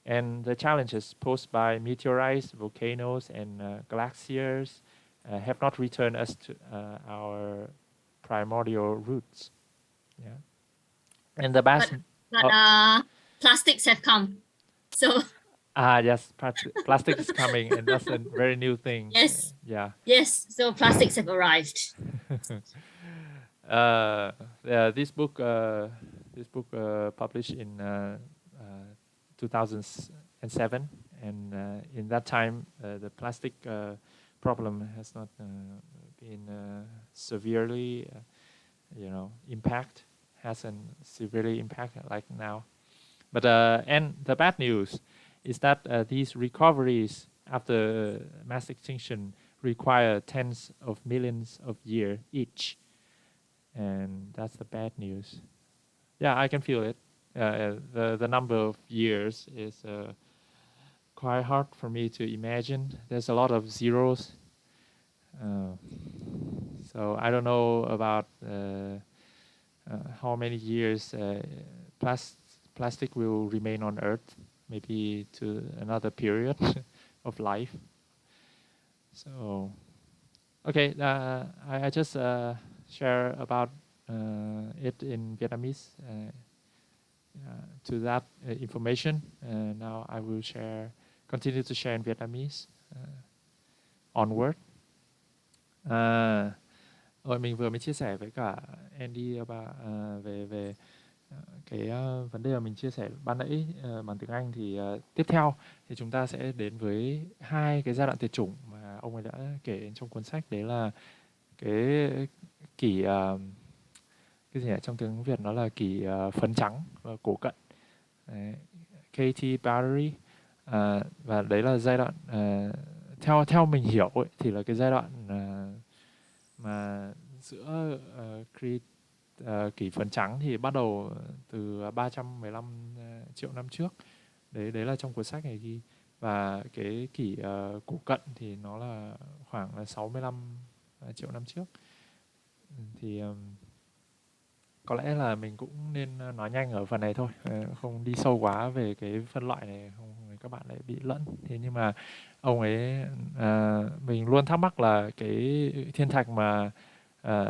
And the challenges posed by meteorites, volcanoes, and glaciers have not returned us to our primordial roots. Yeah, and the best. But plastics have come, so. Yes, plastic is coming, and that's a very new thing. Yes. Yeah. Yes. So plastics have arrived. This book published in 2007, and in that time the plastic problem has not been severely hasn't severely impacted like now. But and the bad news is that these recoveries after mass extinction require tens of millions of years each, and that's the bad news. Yeah, I can feel it. The number of years is quite hard for me to imagine. There's a lot of zeros. So I don't know about how many years plastic will remain on Earth, maybe to another period of life. So, okay, I just share about it in Vietnamese to that information. Now I will continue to share in Vietnamese onward. Mình vừa mới chia sẻ với cả Andy về cái vấn đề mà mình chia sẻ ban nãy bằng tiếng Anh, thì tiếp theo thì chúng ta sẽ đến với hai cái giai đoạn tuyệt chủng mà ông ấy đã kể trong cuốn sách. Đấy là cái kỷ cái gì nhỉ? Trong tiếng Việt nó là kỷ phấn trắng và cổ cận. Đấy. KT boundary. Và đấy là giai đoạn theo mình hiểu ấy, thì là cái giai đoạn mà giữa kỷ phấn trắng thì bắt đầu từ 315 triệu năm trước. Đấy là trong cuốn sách này ghi. Và cái kỷ cổ cận thì nó là khoảng là 65 triệu năm trước. Thì có lẽ là mình cũng nên nói nhanh ở phần này thôi, không đi sâu quá về cái phân loại này, không các bạn lại bị lẫn. Thế nhưng mà ông ấy mình luôn thắc mắc là cái thiên thạch mà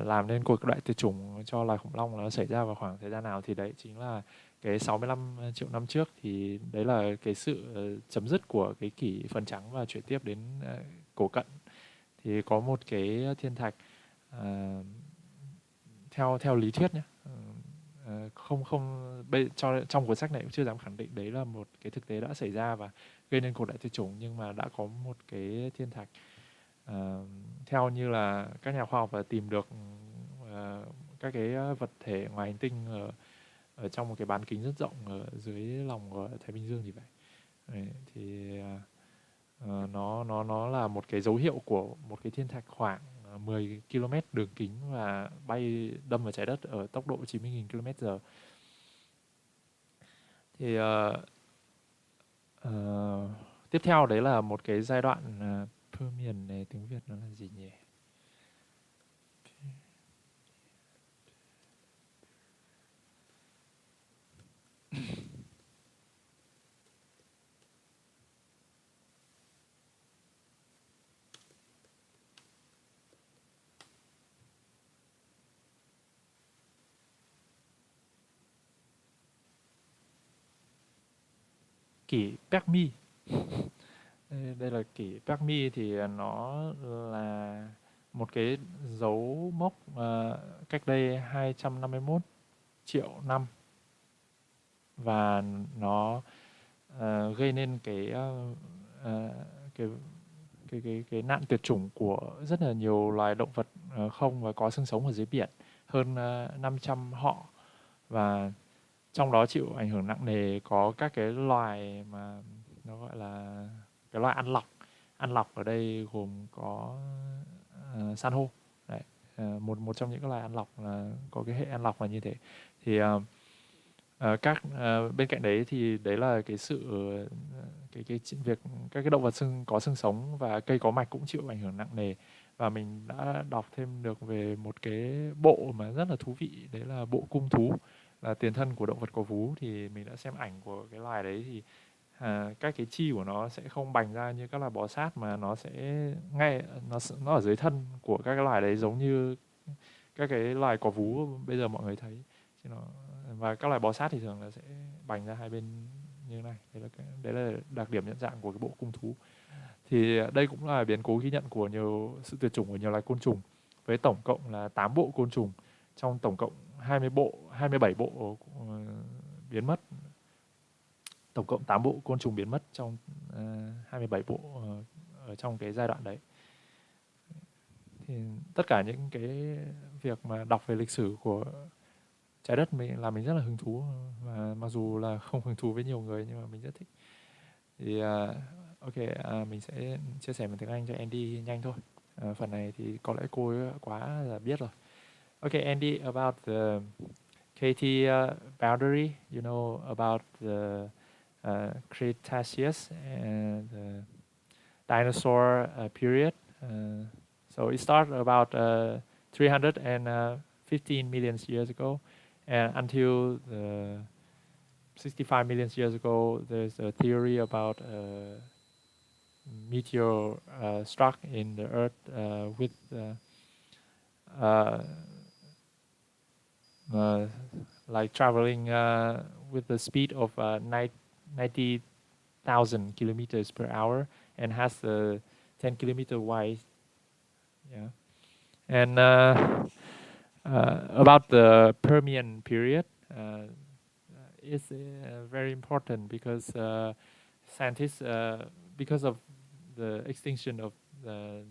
làm nên cuộc đại tuyệt chủng cho loài khủng long nó xảy ra vào khoảng thời gian nào, thì đấy chính là cái 65 triệu năm trước. Thì đấy là cái sự chấm dứt của cái kỷ phấn trắng và chuyển tiếp đến cổ cận. Thì có một cái thiên thạch theo lý thuyết nhé, không không trong cuốn sách này cũng chưa dám khẳng định đấy là một cái thực tế đã xảy ra và gây nên cuộc đại tuyệt chủng, nhưng mà đã có một cái thiên thạch theo như là các nhà khoa học tìm được các cái vật thể ngoài hành tinh ở trong một cái bán kính rất rộng ở dưới lòng của Thái Bình Dương thì vậy. Đấy, thì nó là một cái dấu hiệu của một cái thiên thạch khoảng 10 km đường kính và bay đâm vào trái đất ở tốc độ 90.000 km/h. Thì tiếp theo đấy là một cái giai đoạn Permian này, tiếng Việt nó là gì nhỉ? Kỷ Permi. Đây là kỷ Permi, thì nó là một cái dấu mốc cách đây 251 triệu năm, và nó gây nên cái nạn tuyệt chủng của rất là nhiều loài động vật không và có sinh sống ở dưới biển, hơn 500 họ, và trong đó chịu ảnh hưởng nặng nề có các cái loài mà nó gọi là cái loài ăn lọc ở đây gồm có san hô. Đấy. Một trong những cái loài ăn lọc là có cái hệ ăn lọc là như thế. Thì bên cạnh đấy thì đấy là cái sự cái việc các cái động vật có xương sống và cây có mạch cũng chịu ảnh hưởng nặng nề. Và mình đã đọc thêm được về một cái bộ mà rất là thú vị, đấy là bộ cung thú, là tiền thân của động vật có vú. Thì mình đã xem ảnh của cái loài đấy, thì các cái chi của nó sẽ không bành ra như các loài bò sát, mà nó sẽ ngay nó ở dưới thân của các cái loài đấy, giống như các cái loài có vú bây giờ mọi người thấy. Và các loài bò sát thì thường là sẽ bành ra hai bên như thế này. Đấy là đặc điểm nhận dạng của cái bộ cung thú. Thì đây cũng là biến cố ghi nhận của nhiều sự tuyệt chủng của nhiều loài côn trùng, với tổng cộng là 8 bộ côn trùng trong tổng cộng 27 bộ biến mất. Tổng cộng 8 bộ côn trùng biến mất trong 27 bộ ở trong cái giai đoạn đấy. Thì tất cả những cái việc mà đọc về lịch sử của trái đất mình rất là hứng thú, và mặc dù là không hứng thú với nhiều người nhưng mà mình rất thích. Thì ok, mình sẽ chia sẻ bằng tiếng Anh cho Andy nhanh thôi. Phần này thì có lẽ cô ấy quá là biết rồi. Okay, Andy, about the KT boundary, you know about the Cretaceous and the dinosaur period. So it started about 315 million years ago, and until 65 million years ago, there's a theory about meteor struck in the Earth with like traveling with the speed of 90,000 kilometers per hour, and has a 10 kilometer wide. Yeah. And about the Permian period, is very important because scientists, because of the extinction of the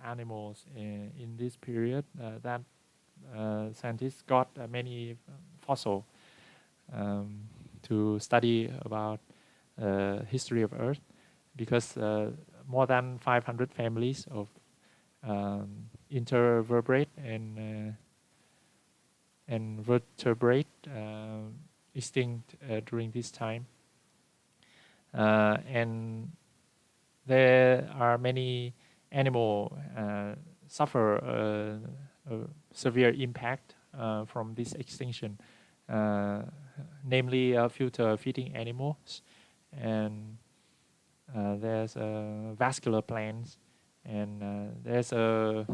animals in this period, that scientists got many fossil to study about history of Earth, because more than 500 families of intervertebrate and vertebrate extinct during this time, and there are many animals suffer a severe impact from this extinction, namely filter-feeding animals, and there's vascular plants, and there's a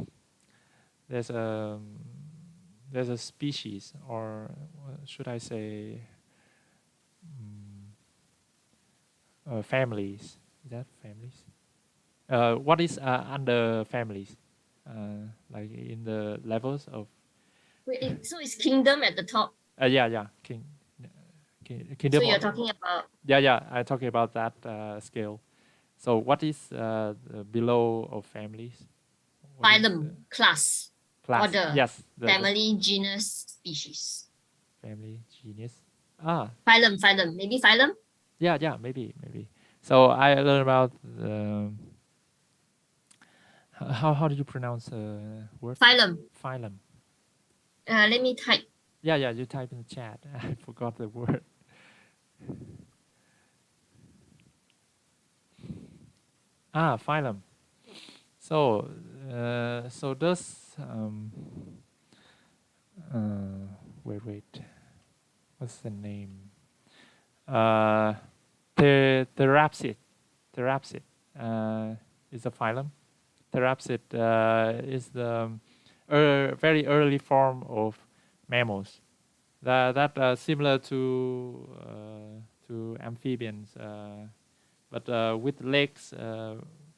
species, or should I say families. Is that families? What is under families? Like in the levels of. Wait, so it's kingdom at the top. Yeah. Kingdom. So you're talking about. Yeah. I'm talking about that scale. So what is below of families? Phylum, class, order, yes, family, genus, species. Family, genus. Phylum, maybe phylum? Yeah, maybe. So I learned about how do you pronounce word? Phylum. Let me type. Yeah, you type in the chat. I forgot the word. Phylum. So does wait. What's the name? Therapsid is a phylum. Therapsid is the very early form of mammals. That similar to amphibians, but with legs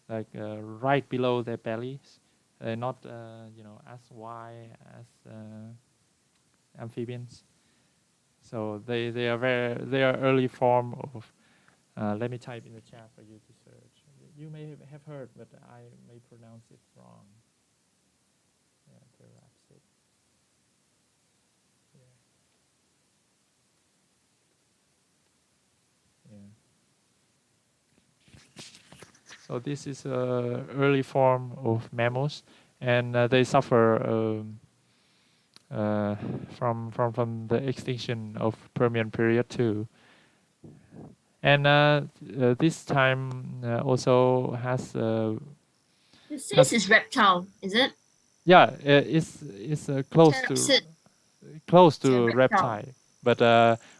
like right below their bellies, not as wide as amphibians. So they are early form of. Let me type in the chat for you to search. You may have heard, but I may pronounce it wrong. Yeah, Therapsid. Yeah. So this is a early form of mammals, and they suffer from the extinction of Permian period too. And this time also has. This is reptile, is it? Yeah, it's close to reptile, but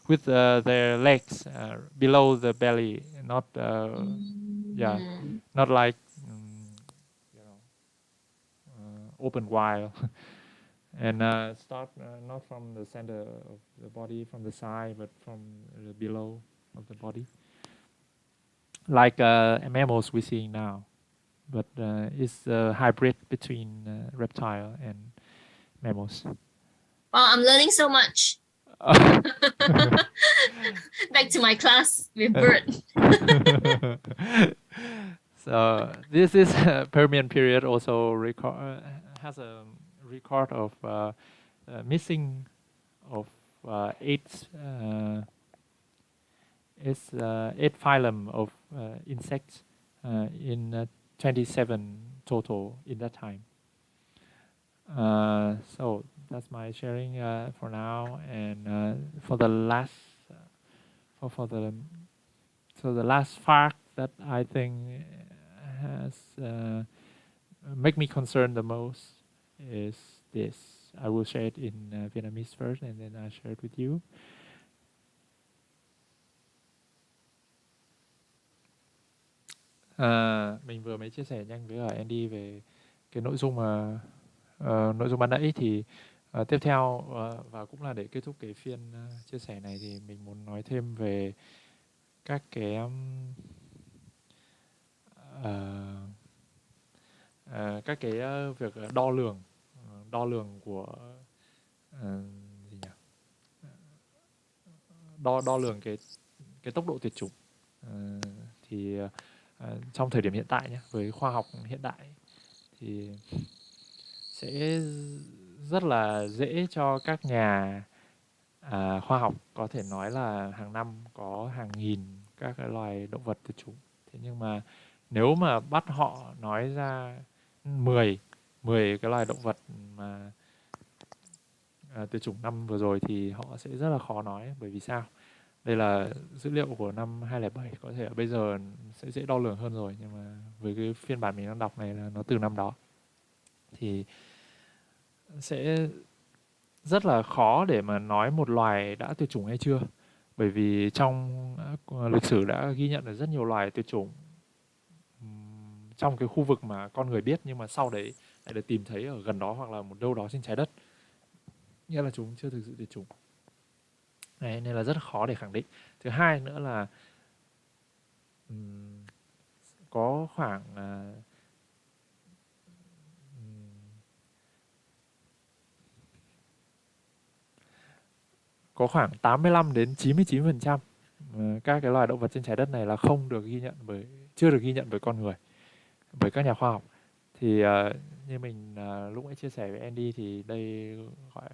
with their legs below the belly, not not like open wide, and start not from the center of the body, from the side, but from the below of the body, like mammals we're seeing now, but it's a hybrid between reptile and mammals. Well, I'm learning so much. Back to my class with Bert. So this is Permian period also has a record of missing of eight phylum of insects in 27 total in that time. So that's my sharing for now, and for the last the last fact that I think has make me concerned the most is this. I will share it in Vietnamese first, and then I share it with you. Mình vừa mới chia sẻ nhanh với Andy về cái nội dung mà nội dung ban nãy, thì tiếp theo và cũng là để kết thúc cái phiên chia sẻ này, thì mình muốn nói thêm về các cái việc đo lường của gì nhỉ? Đo lường cái tốc độ tuyệt chủng, thì trong thời điểm hiện tại nhé, với khoa học hiện đại thì sẽ rất là dễ cho các nhà khoa học có thể nói là hàng năm có hàng nghìn các cái loài động vật tuyệt chủng. Thế nhưng mà nếu mà bắt họ nói ra 10 cái loài động vật mà tuyệt chủng năm vừa rồi thì họ sẽ rất là khó nói. Bởi vì sao? Đây là dữ liệu của năm 2007, có thể bây giờ sẽ dễ đo lường hơn rồi, nhưng mà với cái phiên bản mình đang đọc này là nó từ năm đó, thì sẽ rất là khó để mà nói một loài đã tuyệt chủng hay chưa. Bởi vì trong lịch sử đã ghi nhận được rất nhiều loài tuyệt chủng trong cái khu vực mà con người biết, nhưng mà sau đấy lại được tìm thấy ở gần đó hoặc là một đâu đó trên trái đất, nghĩa là chúng chưa thực sự tuyệt chủng. Đấy, nên là rất khó để khẳng định. Thứ hai nữa là có khoảng có khoảng 85 đến 99% các cái loài động vật trên trái đất này là chưa được ghi nhận bởi con người, bởi các nhà khoa học. Thì như mình lúc nãy chia sẻ với Andy thì đây gọi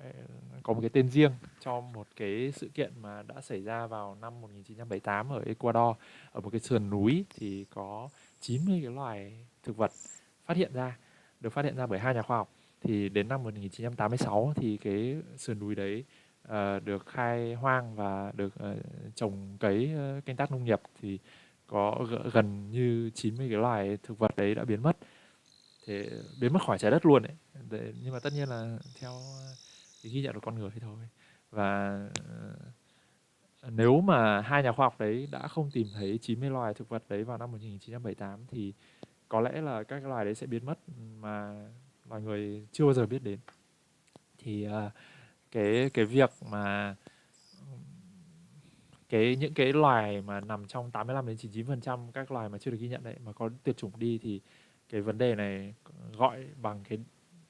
có một cái tên riêng cho một cái sự kiện mà đã xảy ra vào năm 1978 ở Ecuador. Ở một cái sườn núi thì có 90 cái loài thực vật được phát hiện ra bởi hai nhà khoa học. Thì đến năm 1986 thì cái sườn núi đấy được khai hoang và được trồng cấy canh tác nông nghiệp, thì có gần như 90 cái loài thực vật đấy đã biến mất. Thế biến mất khỏi trái đất luôn ấy. Nhưng mà tất nhiên là theo cái ghi nhận của con người thôi. Và nếu mà hai nhà khoa học đấy đã không tìm thấy 90 loài thực vật đấy vào năm 1978 thì có lẽ là các cái loài đấy sẽ biến mất mà loài người chưa bao giờ biết đến. Thì cái việc mà những cái loài mà nằm trong 85 đến 99% các loài mà chưa được ghi nhận đấy mà có tuyệt chủng đi, thì cái vấn đề này gọi bằng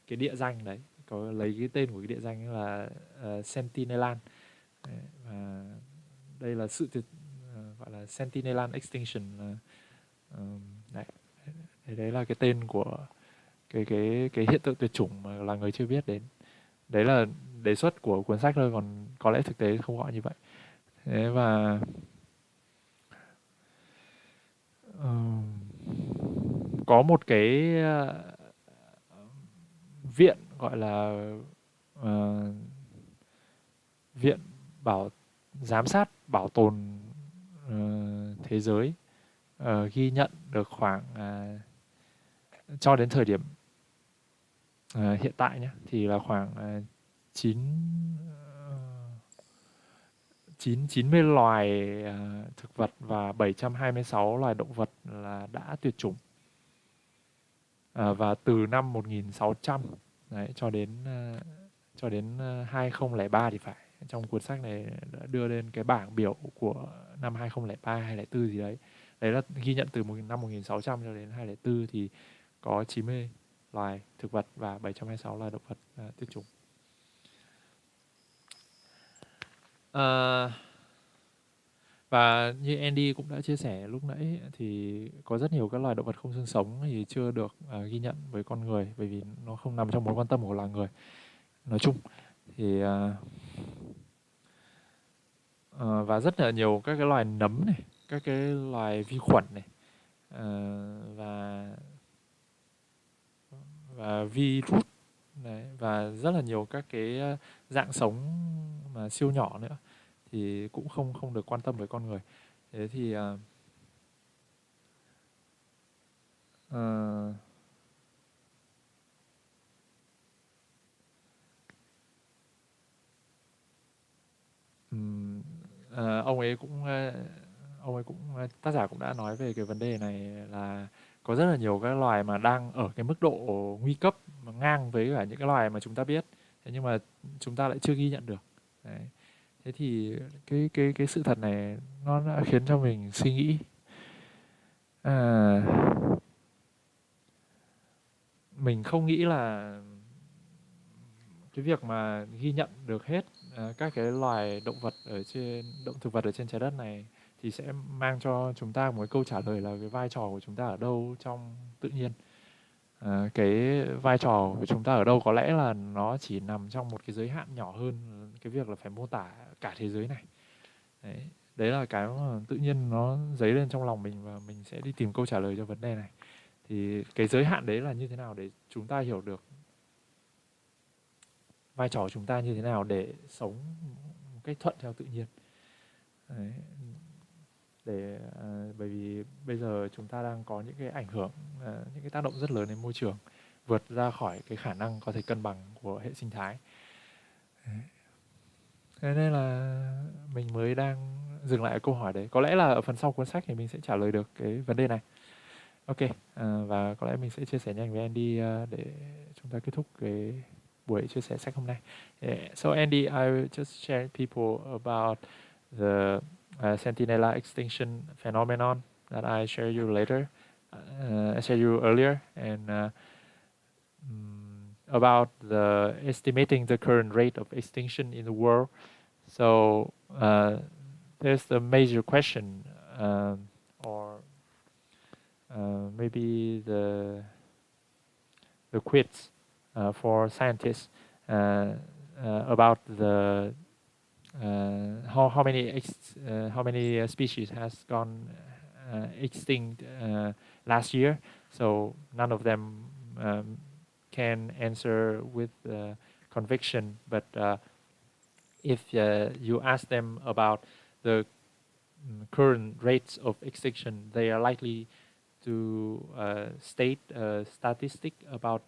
cái địa danh đấy, có lấy cái tên của cái địa danh là Sentinelan. Và đây là sự gọi là Sentinelan extinction. Đấy là cái tên của cái hiện tượng tuyệt chủng mà là người chưa biết đến. Đấy là đề xuất của cuốn sách thôi, còn có lẽ thực tế không gọi như vậy. Thế và có một cái viện gọi là viện giám sát bảo tồn thế giới ghi nhận được khoảng cho đến thời điểm hiện tại nhé, thì là khoảng 90 loài thực vật và 726 loài động vật là đã tuyệt chủng. Và từ năm 1600 đấy, cho đến 2003 thì phải. Trong cuốn sách này đã đưa lên cái bảng biểu của năm 2003, 2004 gì đấy. Đấy là ghi nhận từ năm 1600 cho đến 2004 thì có 90 loài thực vật và 726 loài động vật tuyệt chủng. Và như Andy cũng đã chia sẻ lúc nãy thì có rất nhiều các loài động vật không xương sống thì chưa được ghi nhận với con người, bởi vì nó không nằm trong mối quan tâm của loài người nói chung. Thì và rất là nhiều các cái loài nấm này, các cái loài vi khuẩn này, và virus này, và rất là nhiều các cái dạng sống mà siêu nhỏ nữa thì cũng không được quan tâm với con người. Thế thì ông ấy cũng tác giả cũng đã nói về cái vấn đề này, là có rất là nhiều các loài mà đang ở cái mức độ nguy cấp mà ngang với cả những cái loài mà chúng ta biết, thế nhưng mà chúng ta lại chưa ghi nhận được. Đấy. Thế thì cái sự thật này nó đã khiến cho mình suy nghĩ. Mình không nghĩ là cái việc mà ghi nhận được hết các cái loài động thực vật ở trên trái đất này thì sẽ mang cho chúng ta một câu trả lời là cái vai trò của chúng ta ở đâu trong tự nhiên. cái vai trò của chúng ta ở đâu có lẽ là nó chỉ nằm trong một cái giới hạn nhỏ hơn cái việc là phải mô tả cả thế giới này. Đấy là cái mà tự nhiên nó dấy lên trong lòng mình và mình sẽ đi tìm câu trả lời cho vấn đề này. Thì cái giới hạn đấy là như thế nào để chúng ta hiểu được vai trò của chúng ta như thế nào để sống một cách thuận theo tự nhiên. Đấy. Bởi vì bây giờ chúng ta đang có những cái ảnh hưởng, những cái tác động rất lớn đến môi trường, vượt ra khỏi cái khả năng có thể cân bằng của hệ sinh thái. Đấy. Thế nên là mình mới đang dừng lại ở câu hỏi đấy. Có lẽ là ở phần sau cuốn sách thì mình sẽ trả lời được cái vấn đề này. Ok, và có lẽ mình sẽ chia sẻ nhanh với Andy để chúng ta kết thúc cái buổi chia sẻ sách hôm nay. So Andy, I will just share people about the Centinela extinction phenomenon that I share you later. I share you earlier, and about the estimating the current rate of extinction in the world. So there's the major question, or maybe the quiz for scientists about the how many species has gone extinct last year. So none of them can answer with conviction, but if you ask them about the current rates of extinction, they are likely to state a statistic about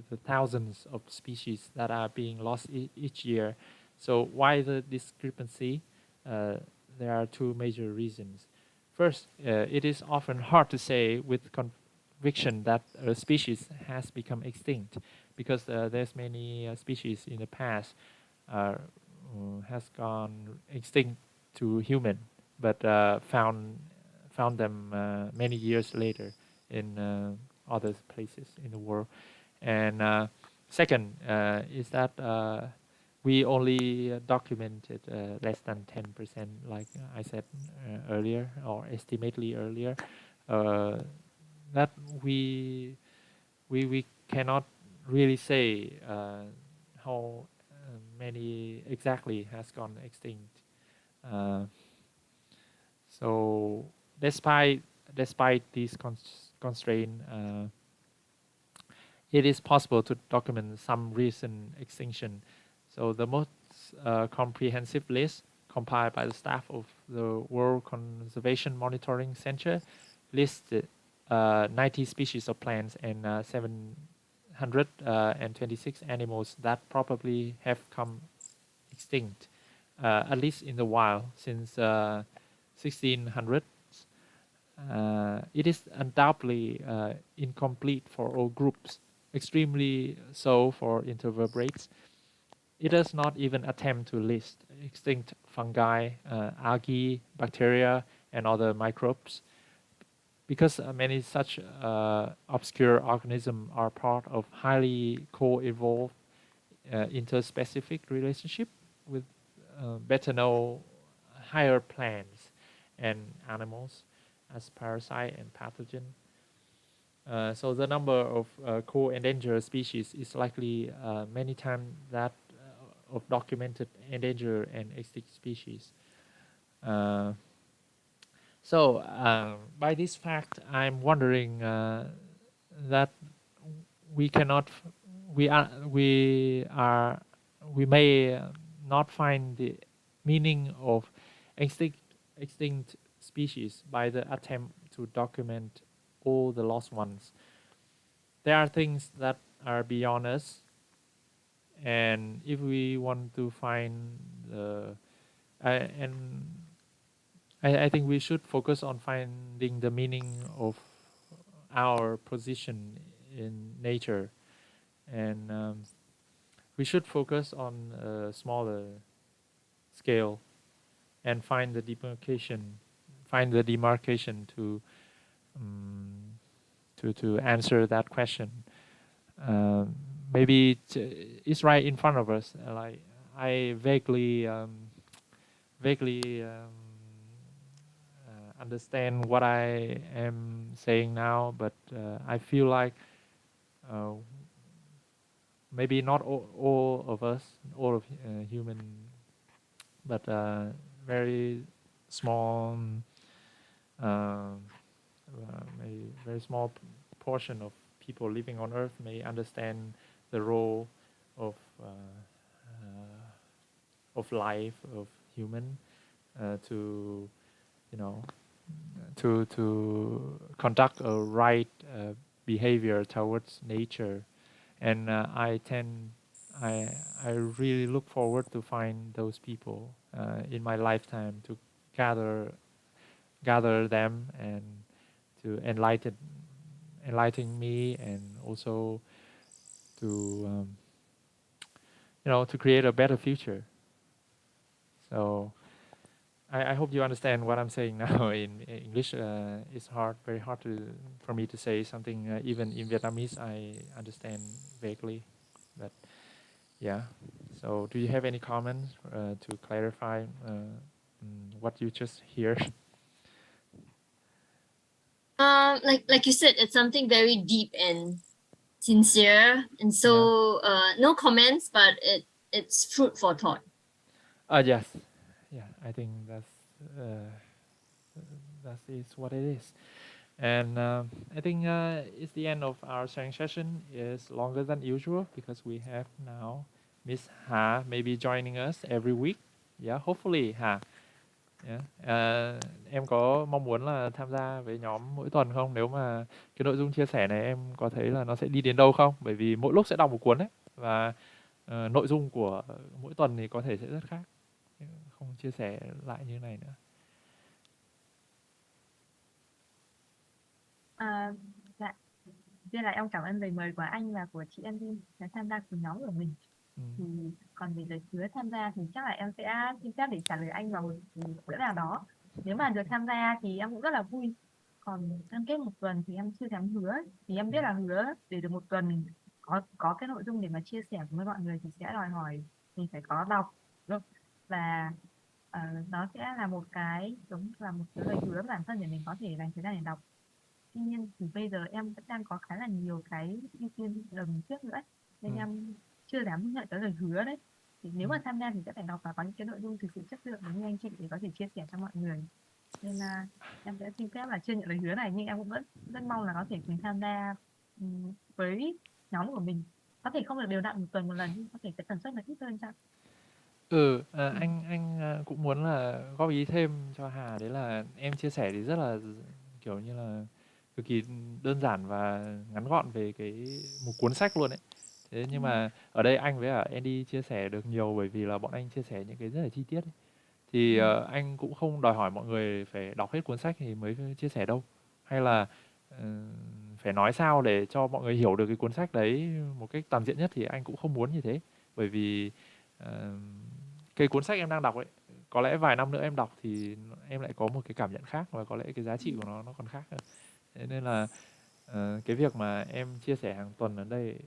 the thousands of species that are being lost each year. So why the discrepancy? There are two major reasons. First, it is often hard to say with conviction that a species has become extinct, because there's many species in the past has gone extinct to human, but found them many years later in other places in the world. And second is that we only documented less than 10%, like I said earlier, or estimately earlier, that we cannot really say how many exactly has gone extinct. So despite these constraints, it is possible to document some recent extinction. So the most comprehensive list compiled by the staff of the World Conservation Monitoring Center listed 90 species of plants and 726 animals that probably have come extinct, at least in the wild, since 1600s. It is undoubtedly incomplete for all groups, extremely so for invertebrates. It does not even attempt to list extinct fungi, algae, bacteria, and other microbes, because many such obscure organisms are part of highly co-evolved interspecific relationship with better known higher plants and animals as parasite and pathogen. So the number of co-endangered species is likely many times that of documented endangered and extinct species. So by this fact, I'm wondering that we may not find the meaning of extinct species by the attempt to document all the lost ones. There are things that are beyond us, and if we want to find I think we should focus on finding the meaning of our position in nature, and we should focus on a smaller scale and find the demarcation to answer that question. Maybe it's right in front of us. Like I vaguely understand what I am saying now, but I feel like maybe not all of us, all of human, but very small, maybe very small portion of people living on Earth may understand the role of life, of human, to, you know, to conduct a right behavior towards nature. And I really look forward to find those people in my lifetime, to gather them and to enlighten me, and also to to create a better future. So I hope you understand what I'm saying now. In English, it's very hard for me to say something. Even in Vietnamese, I understand vaguely. But yeah. So do you have any comments to clarify what you just heard? Like you said, it's something very deep and sincere, and so no comments, but it's food for thought. Yes. Yeah, I think that is what it is. And I think it's the end of our sharing session. It's longer than usual because we have now Miss Hà maybe joining us every week. Yeah, hopefully Hà. Yeah. Em có mong muốn là tham gia với nhóm mỗi tuần không? Nếu mà cái nội dung chia sẻ này em có thấy là nó sẽ đi đến đâu không? Bởi vì mỗi lúc sẽ đọc một cuốn ấy, và nội dung của mỗi tuần thì có thể sẽ rất khác. Không chia sẻ lại như này nữa. Dạ. Đây là em cảm ơn lời mời của anh và của chị Anvin đã tham gia cùng nhóm của mình. Thì còn về lời hứa tham gia thì chắc là em sẽ xin phép để trả lời anh vào một bữa nào đó. Nếu mà được tham gia thì em cũng rất là vui. Còn cam kết một tuần thì em chưa dám hứa. Thì em biết là hứa để được một tuần có cái nội dung để mà chia sẻ với mọi người thì sẽ đòi hỏi mình phải có đọc, đúng không? Và nó sẽ là một cái giống là một cái lời hứa với bản thân để mình có thể dành thời gian để đọc. Tuy nhiên thì bây giờ em vẫn đang có khá là nhiều cái ưu tiên lần trước nữa, nên em chưa dám nhận cái lời hứa đấy. Thì nếu mà tham gia thì sẽ phải đọc và có những cái nội dung thực sự chất lượng như anh chị để có thể chia sẻ cho mọi người. Nên là em sẽ xin phép là chưa nhận lời hứa này, nhưng em cũng vẫn rất mong là có thể cùng tham gia với nhóm của mình. Có thể không được đều đặn một tuần một lần, nhưng có thể cái tần suất là ít hơn chăng? Anh cũng muốn là góp ý thêm cho Hà, đấy là em chia sẻ thì rất là kiểu như là cực kỳ đơn giản và ngắn gọn về một cuốn sách luôn ấy. Thế nhưng mà ở đây anh với Andy chia sẻ được nhiều bởi vì là bọn anh chia sẻ những cái rất là chi tiết ấy. Thì anh cũng không đòi hỏi mọi người phải đọc hết cuốn sách thì mới chia sẻ đâu, hay là phải nói sao để cho mọi người hiểu được cái cuốn sách đấy một cách toàn diện nhất, thì anh cũng không muốn như thế. Bởi vì cái cuốn sách em đang đọc ấy, có lẽ vài năm nữa em đọc thì em lại có một cái cảm nhận khác, và có lẽ cái giá trị của nó còn khác hơn. Thế nên là cái việc mà em chia sẻ hàng tuần ở đây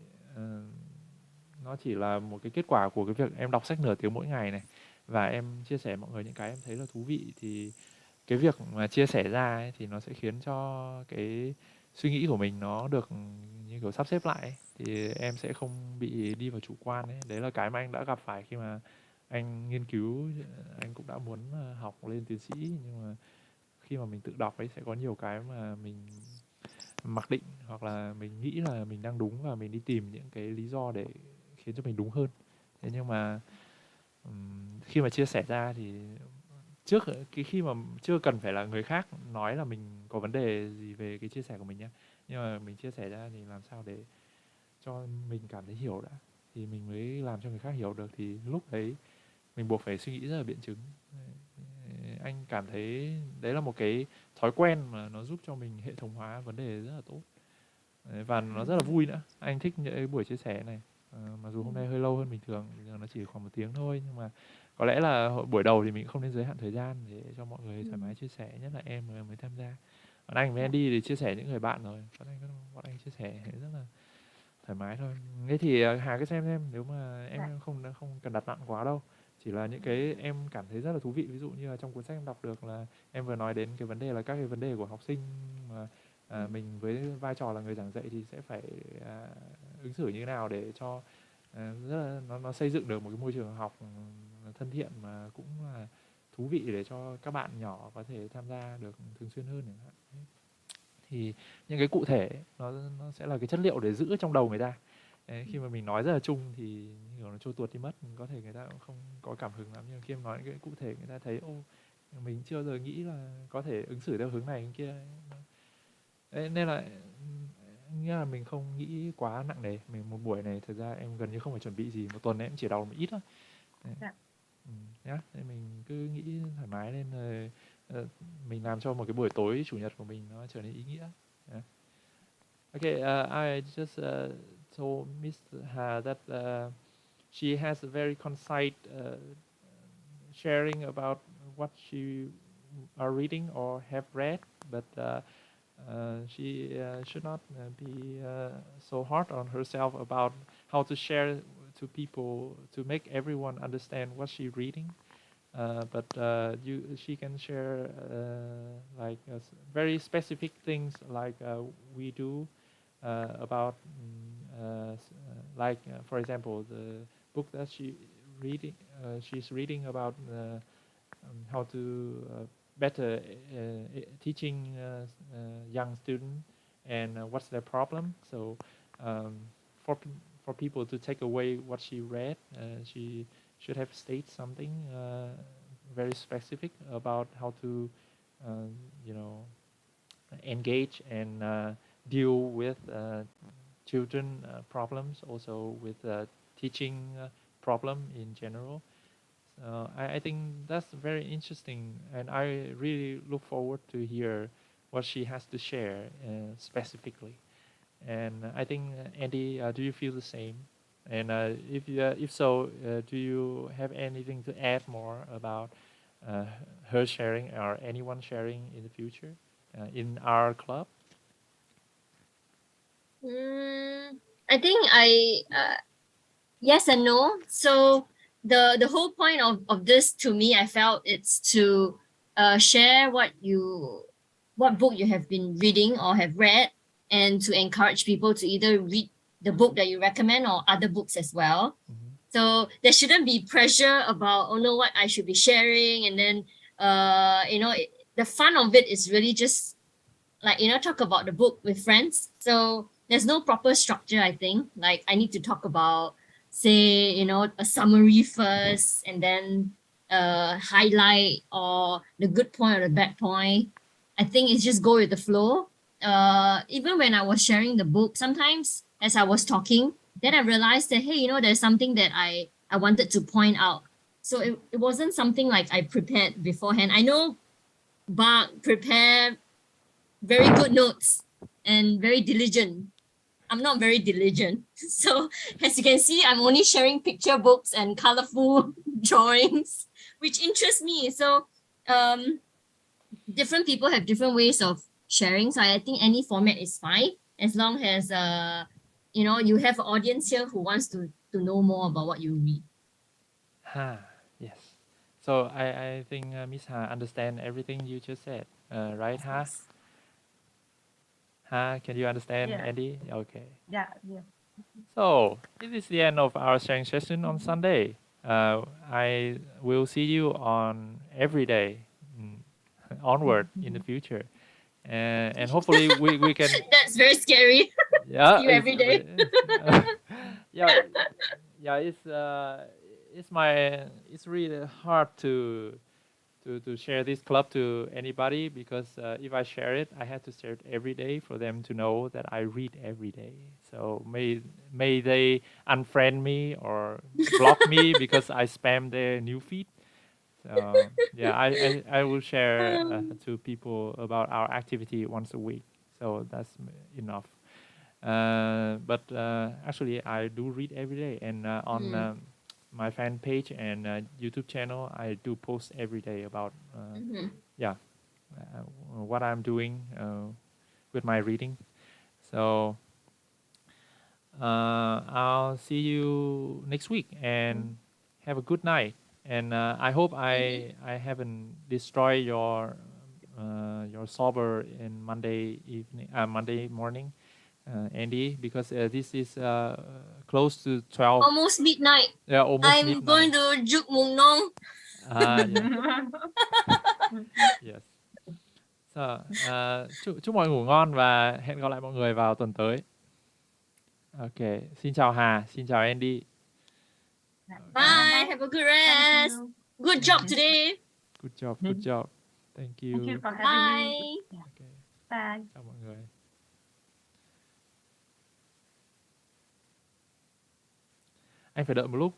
nó chỉ là một cái kết quả của cái việc em đọc sách nửa tiếng mỗi ngày này, và em chia sẻ mọi người những cái em thấy là thú vị. Thì cái việc mà chia sẻ ra ấy, thì nó sẽ khiến cho cái suy nghĩ của mình nó được như kiểu sắp xếp lại ấy. Thì em sẽ không bị đi vào chủ quan ấy. Đấy là cái mà anh đã gặp phải khi mà anh nghiên cứu. Anh cũng đã muốn học lên tiến sĩ, nhưng mà khi mà mình tự đọc ấy sẽ có nhiều cái mà mình mặc định, hoặc là mình nghĩ là mình đang đúng, và mình đi tìm những cái lý do để khiến cho mình đúng hơn. Thế nhưng mà khi mà chia sẻ ra thì khi mà chưa cần phải là người khác nói là mình có vấn đề gì về cái chia sẻ của mình nhé, nhưng mà mình chia sẻ ra thì làm sao để cho mình cảm thấy hiểu đã, thì mình mới làm cho người khác hiểu được. Thì lúc đấy mình buộc phải suy nghĩ rất là biện chứng. Anh cảm thấy đấy là một cái thói quen mà nó giúp cho mình hệ thống hóa vấn đề rất là tốt. Và nó rất là vui nữa. Anh thích những cái buổi chia sẻ này. Mặc dù hôm nay hơi lâu hơn bình thường, bây giờ nó chỉ khoảng 1 tiếng thôi, nhưng mà có lẽ là buổi đầu thì mình không nên giới hạn thời gian để cho mọi người thoải mái chia sẻ, nhất là em mới tham gia. Còn anh với Andy thì chia sẻ những người bạn rồi, bọn anh chia sẻ rất là thoải mái thôi. Thế thì Hà cứ xem nếu mà em không cần đặt nặng quá đâu, chỉ là những cái em cảm thấy rất là thú vị. Ví dụ như là trong cuốn sách em đọc được là em vừa nói đến cái vấn đề là các cái vấn đề của học sinh mà mình với vai trò là người giảng dạy thì sẽ phải ứng xử như thế nào để cho rất là nó xây dựng được một cái môi trường học thân thiện mà cũng là thú vị để cho các bạn nhỏ có thể tham gia được thường xuyên hơn chẳng hạn. Thì những cái cụ thể nó sẽ là cái chất liệu để giữ trong đầu người ta. Đấy, khi mà mình nói rất là chung thì kiểu nó trôi tuột đi mất, có thể người ta cũng không có cảm hứng lắm, nhưng khi mà nói những cái cụ thể người ta thấy mình chưa bao giờ nghĩ là có thể ứng xử theo hướng này hướng kia. Đấy, nên là nghĩa là mình không nghĩ quá nặng nề. Mình một buổi này thực ra em gần như không phải chuẩn bị gì, một tuần em chỉ đọc một ít thôi. Dạ. Nhá, nên mình cứ nghĩ thoải mái lên rồi mình làm cho một cái buổi tối chủ nhật của mình nó trở nên ý nghĩa. Yeah. Okay, I just told Miss Ha that she has a very concise sharing about what she are reading or have read, but she should not be so hard on herself about how to share to people to make everyone understand what she's reading. But she can share like very specific things like we do about like for example the book that she's reading about how to better teaching young students and what's their problem. So for for people to take away what she read, she should have stated something very specific about how to you know engage and deal with children problems, also with teaching problem in general. I think that's very interesting, and I really look forward to hear what she has to share specifically. And I think Andy, do you feel the same? And if so, do you have anything to add more about her sharing or anyone sharing in the future in our club? I think yes and no. So the whole point of this, to me, I felt it's to share what book you have been reading or have read, and to encourage people to either read the book that you recommend or other books as well. So there shouldn't be pressure about, oh no, what I should be sharing. And then the fun of it is really just like, talk about the book with friends. So there's no proper structure, I think. Like I need to talk about, say, a summary first, and then highlight or the good point or the bad point. I think it's just go with the flow. Even when I was sharing the book, sometimes as I was talking, then I realized that, hey, there's something that I wanted to point out. So it wasn't something like I prepared beforehand. I know Bart prepared very good notes and very diligent. I'm not very diligent. So as you can see, I'm only sharing picture books and colorful drawings, which interest me. So different people have different ways of sharing. So I think any format is fine, as long as you have an audience here who wants to know more about what you read. Yes. So I think Miss Ha understand everything you just said, right, Ha? Ha, can you understand, Yeah. Andy? Okay. Yeah. So it is the end of our sharing session on Sunday. I will see you on every day onward in the future, and hopefully we can. That's very scary. Yeah, See you every day. yeah, it's really hard to share this club to anybody, because if I share it, I have to share it every day for them to know that I read every day. So may they unfriend me or block me because I spam their new feed. So yeah, I will share to people about our activity once a week. So that's enough. But actually, I do read every day, and on my fan page and YouTube channel, I do post every day about what I'm doing with my reading. So I'll see you next week, and have a good night. And I hope I haven't destroyed your you're sober in Monday morning, Andy, because this is close to 12. Almost midnight. Yeah, almost I'm midnight. going to Juk Mung Nong. Yeah. Yes. So, chúc mọi người ngủ ngon và hẹn gặp lại mọi người vào tuần tới. Ok, xin chào Hà, xin chào Andy. Bye. Have a good rest. Good job today. Good job, good job. Thank you. Thank you for having me. Bye. Okay. Bye. Chào mọi người. Anh phải đợi một lúc.